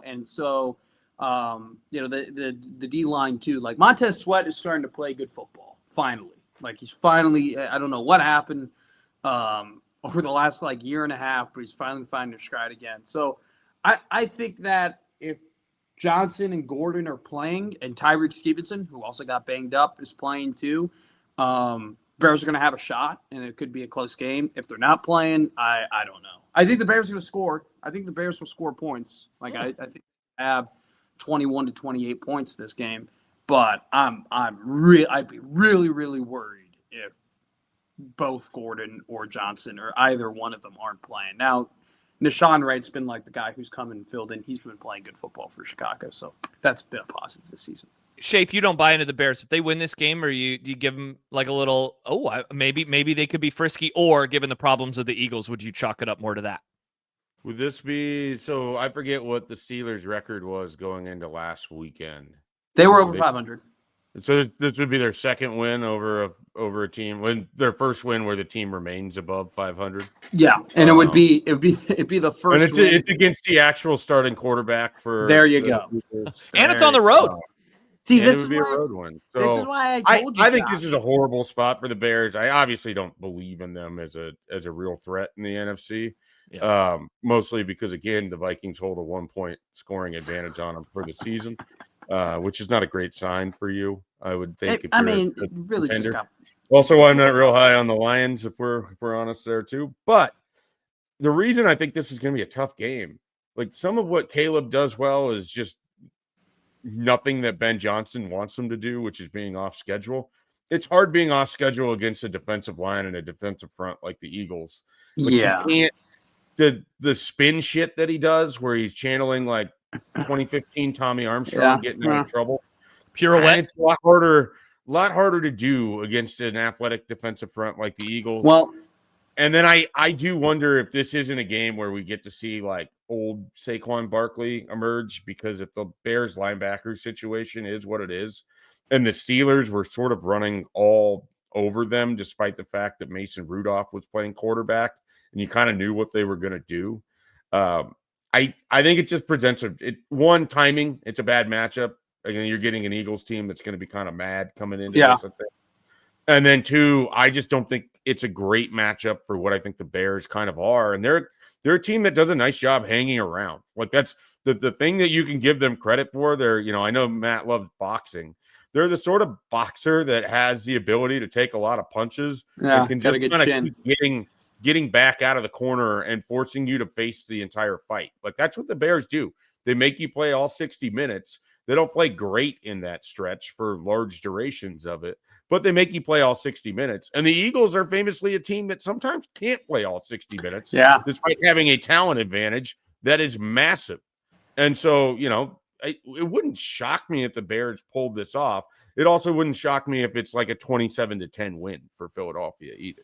and so the D line too. Like, Montez Sweat is starting to play good football finally. Like, he's finally, I don't know what happened over the last year and a half, but he's finally finding his stride again. So I think that if Johnson and Gordon are playing, and Tyreek Stevenson, who also got banged up, is playing too, Bears are going to have a shot, and it could be a close game. If they're not playing, I don't know. I think the Bears are going to score. I think the Bears will score points. I think they have 21 to 28 points this game. But I'd be really, really worried if both Gordon or Johnson or either one of them aren't playing. Now, Nashawn Wright's been the guy who's come and filled in. He's been playing good football for Chicago, so that's been a positive this season. Schaefer, you don't buy into the Bears. If they win this game, or do you give them a little, maybe they could be frisky, or given the problems of the Eagles, would you chalk it up more to that? Would this be, so I forget what the Steelers' record was going into last weekend. They were over 500. So this would be their second win over a team. When their first win where the team remains above 500. Yeah, and it'd be the first. And it's against the actual starting quarterback for. There you go. And it's on the road. See, and this it would be a road win. So this is why I told you. I think this is a horrible spot for the Bears. I obviously don't believe in them as a real threat in the NFC. Yeah. Mostly because again, the Vikings hold a 1-point scoring advantage on them for the season, which is not a great sign for you. I would think. Really just got. Also, I'm not real high on the Lions, if we're honest there too. But the reason I think this is going to be a tough game, like some of what Caleb does well, is just nothing that Ben Johnson wants him to do, which is being off schedule. It's hard being off schedule against a defensive line and a defensive front like the Eagles. Like, yeah. You can't. The spin shit that he does, where he's channeling like 2015 Tommy Armstrong getting out of trouble. Pirouette. It's a lot harder to do against an athletic defensive front like the Eagles. Well, and then I do wonder if this isn't a game where we get to see like old Saquon Barkley emerge, because if the Bears linebacker situation is what it is, and the Steelers were sort of running all over them, despite the fact that Mason Rudolph was playing quarterback, and you kind of knew what they were going to do. I think it just presents one, timing. It's a bad matchup. Again, you're getting an Eagles team that's going to be kind of mad coming into this, I think. And then two, I just don't think it's a great matchup for what I think the Bears kind of are. And they're a team that does a nice job hanging around. Like that's the thing that you can give them credit for. I know Matt loves boxing. They're the sort of boxer that has the ability to take a lot of punches and can just kind of keep getting back out of the corner and forcing you to face the entire fight. Like that's what the Bears do. They make you play all 60 minutes. They don't play great in that stretch for large durations of it, but they make you play all 60 minutes. And the Eagles are famously a team that sometimes can't play all 60 minutes, despite having a talent advantage that is massive. And so, it wouldn't shock me if the Bears pulled this off. It also wouldn't shock me if it's like a 27-10 win for Philadelphia either.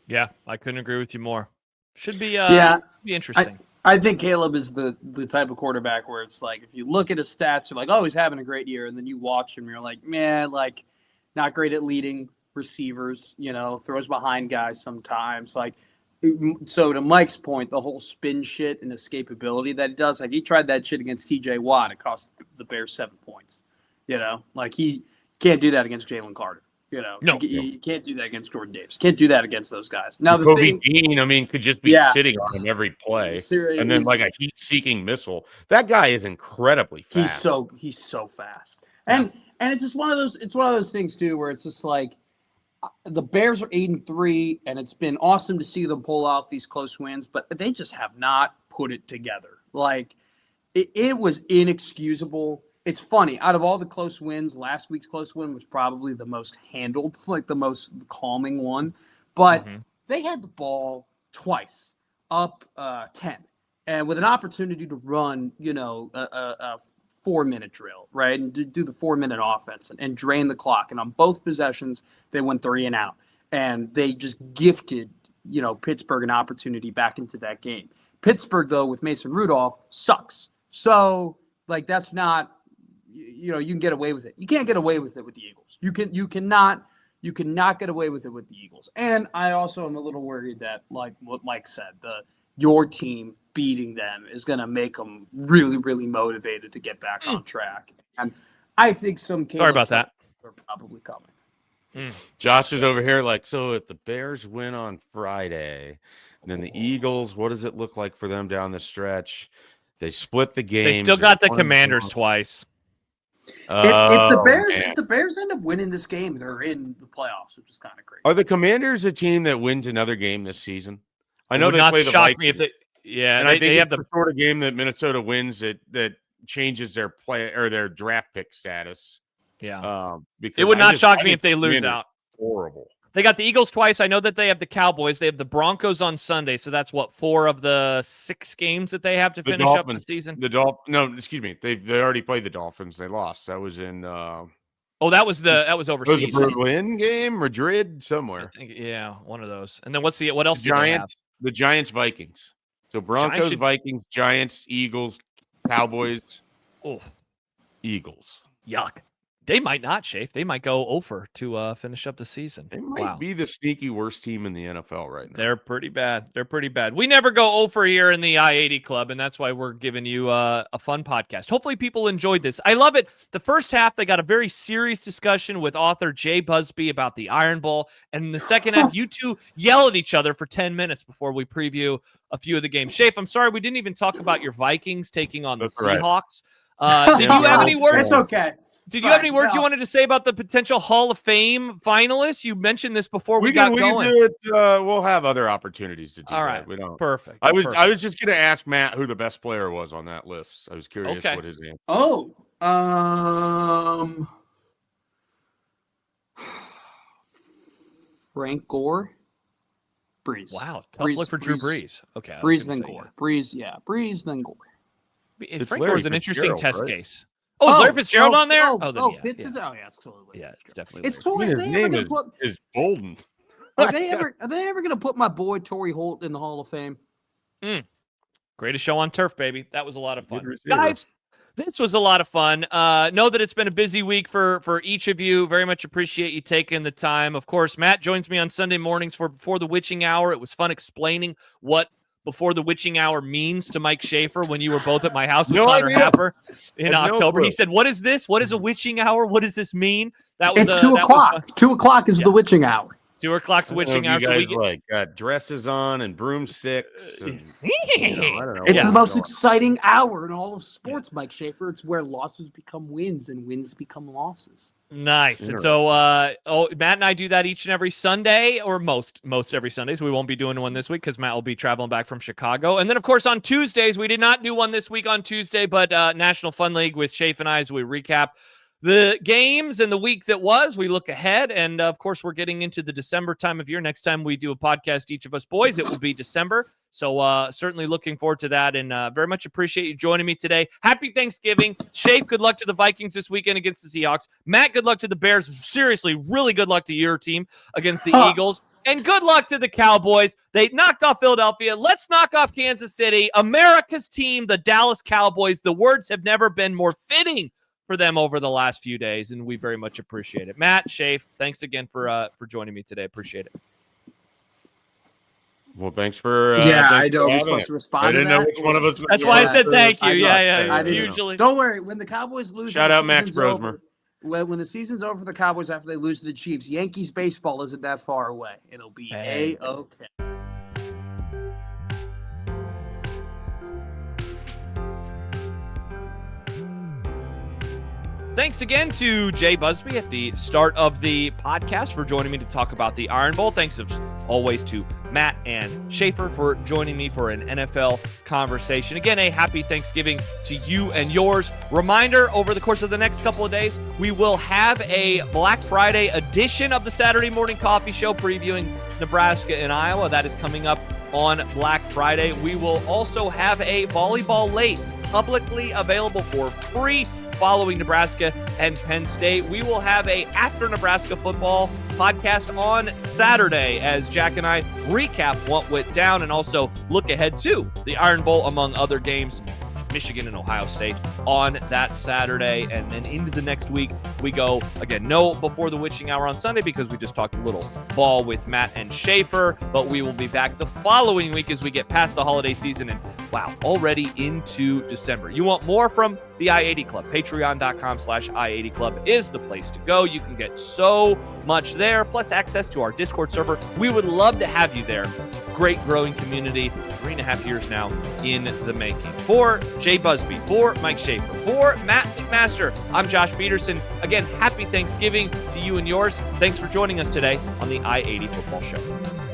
Yeah, I couldn't agree with you more. Should be be interesting. I think Caleb is the type of quarterback where it's like, if you look at his stats, you're like, oh, he's having a great year. And then you watch him, you're like, man, like not great at leading receivers, throws behind guys sometimes. Like, so to Mike's point, the whole spin shit and escapability that he does, like he tried that shit against TJ Watt. It cost the Bears 7 points, like he can't do that against Jalen Carter. You can't do that against Jordan Davis. Can't do that against those guys. Now the Kobe Dean, could just be sitting on him every play, and then like a heat-seeking missile. That guy is incredibly fast. He's so fast, and it's just one of those. It's one of those things too, where it's just like the Bears are 8-3, and it's been awesome to see them pull off these close wins, but they just have not put it together. Like it was inexcusable. It's funny. Out of all the close wins, last week's close win was probably the most handled, like the most calming one. But they had the ball twice, up 10, and with an opportunity to run, a 4-minute drill, right, and do the 4-minute offense and drain the clock. And on both possessions, they went 3 and out, and they just gifted, Pittsburgh an opportunity back into that game. Pittsburgh, though, with Mason Rudolph, sucks. So, like, that's not. You can get away with it. You can't get away with it with the Eagles. You cannot get away with it with the Eagles. And I also am a little worried that, like what Mike said, your team beating them is going to make them really, really motivated to get back on track. And I think sorry about that. Are probably coming. Josh is over here like, so if the Bears win on Friday, and then the Eagles, what does it look like for them down the stretch? They split the game. They still got the Commanders twice. If the Bears end up winning this game, they're in the playoffs, which is kind of crazy. Are the Commanders a team that wins another game this season? I know they play the Vikings. Me if they, and I think they have the sort of game that Minnesota wins that changes their play or their draft pick status. Yeah, because it would not shock me if they lose out. Horrible. They got the Eagles twice. I know that they have the Cowboys. They have the Broncos on Sunday. So that's 4 of the 6 games that they have to finish up the season. No, excuse me. They already played the Dolphins. They lost. That was in. That was overseas. It was a Berlin game, Madrid, somewhere. I think, one of those. And then what else? The Giants, Vikings. So Broncos, Vikings, Giants, Eagles, Cowboys. Oh, Eagles. Yuck. They might not, Schaefer. They might go over to finish up the season. They might be the sneaky worst team in the NFL right now. They're pretty bad. We never go over here in the I-80 Club, and that's why we're giving you a fun podcast. Hopefully people enjoyed this. I love it. The first half, they got a very serious discussion with author Jay Busbee about the Iron Bowl, and in the second half, you two yell at each other for 10 minutes before we preview a few of the games. Schaefer, I'm sorry we didn't even talk about your Vikings taking on the Seahawks. Did you have any words? It's okay. Did you have any words you wanted to say about the potential Hall of Fame finalists? You mentioned this before we got going. Can do it. We'll have other opportunities to do All right. that. We don't. Perfect. I was just going to ask Matt who the best player was on that list. I was curious what his name. Oh, Frank Gore, Breeze. Wow, tough look for Drew Brees. Okay, Breeze then Gore. Breeze then Gore. Frank Gore is an interesting test case. Oh, is Larry Fitzgerald on there? It's totally. Yeah, it's definitely. It's totally. His name is Bolden. Are they ever going to put my boy Torrey Holt in the Hall of Fame? Greatest show on turf, baby. That was a lot of fun, guys. This was a lot of fun. Know that it's been a busy week for each of you. Very much appreciate you taking the time. Of course, Matt joins me on Sunday mornings for Before the Witching Hour. It was fun explaining what Before the Witching Hour means to Mike Schaefer when you were both at my house with Connor Happer in October. He said, "What is this? What is a witching hour? What does this mean?" It's 2 o'clock. 2 o'clock is the witching hour. 2 o'clock's the witching hour. You guys got dresses on and broomsticks. And, I don't know. It's the most exciting hour in all of sports, Mike Schaefer. It's where losses become wins and wins become losses. Nice. And so Matt and I do that each and every Sunday, or most every Sunday. So we won't be doing one this week because Matt will be traveling back from Chicago. And then, of course, on Tuesdays, we did not do one this week on Tuesday, but National Fun League with Schaefer and I as we recap the games and the week that was. We look ahead, and of course, we're getting into the December time of year. Next time we do a podcast, each of us boys, it will be December. So certainly looking forward to that, and very much appreciate you joining me today. Happy Thanksgiving. Schaefer, good luck to the Vikings this weekend against the Seahawks. Matt, good luck to the Bears. Seriously, really good luck to your team against the Eagles. And good luck to the Cowboys. They knocked off Philadelphia. Let's knock off Kansas City. America's team, the Dallas Cowboys. The words have never been more fitting for them over the last few days, and we very much appreciate it. Matt, Schaefer, thanks again for joining me today. Appreciate it. Well, thanks for I know we're supposed to respond. I didn't know which one of us. That's why I said thank you. I usually don't worry. When the Cowboys lose, shout out Max Brosmer. When the season's over for the Cowboys after they lose to the Chiefs, Yankees baseball isn't that far away. It'll be A-okay. Thanks again to Jay Busbee at the start of the podcast for joining me to talk about the Iron Bowl. Thanks as always to Matt and Schaefer for joining me for an NFL conversation. Again, a happy Thanksgiving to you and yours. Reminder, over the course of the next couple of days, we will have a Black Friday edition of the Saturday Morning Coffee Show previewing Nebraska and Iowa. That is coming up on Black Friday. We will also have a Volleyball Late publicly available for free following Nebraska and Penn State. We will have a After Nebraska Football podcast on Saturday as Jack and I recap what went down and also look ahead to the Iron Bowl, among other games, Michigan and Ohio State on that Saturday. And then into the next week, we go, again, no Before the Witching Hour on Sunday because we just talked a little ball with Matt and Schaefer, but we will be back the following week as we get past the holiday season and, wow, already into December. You want more from the I-80 Club? Patreon.com/I-80 Club is the place to go. You can get so much there, plus access to our Discord server. We would love to have you there. Great growing community, 3.5 years now in the making. For Jay Busbee, for Mike Schaefer, for Matt McMaster, I'm Josh Peterson. Again, happy Thanksgiving to you and yours. Thanks for joining us today on the I-80 Football Show.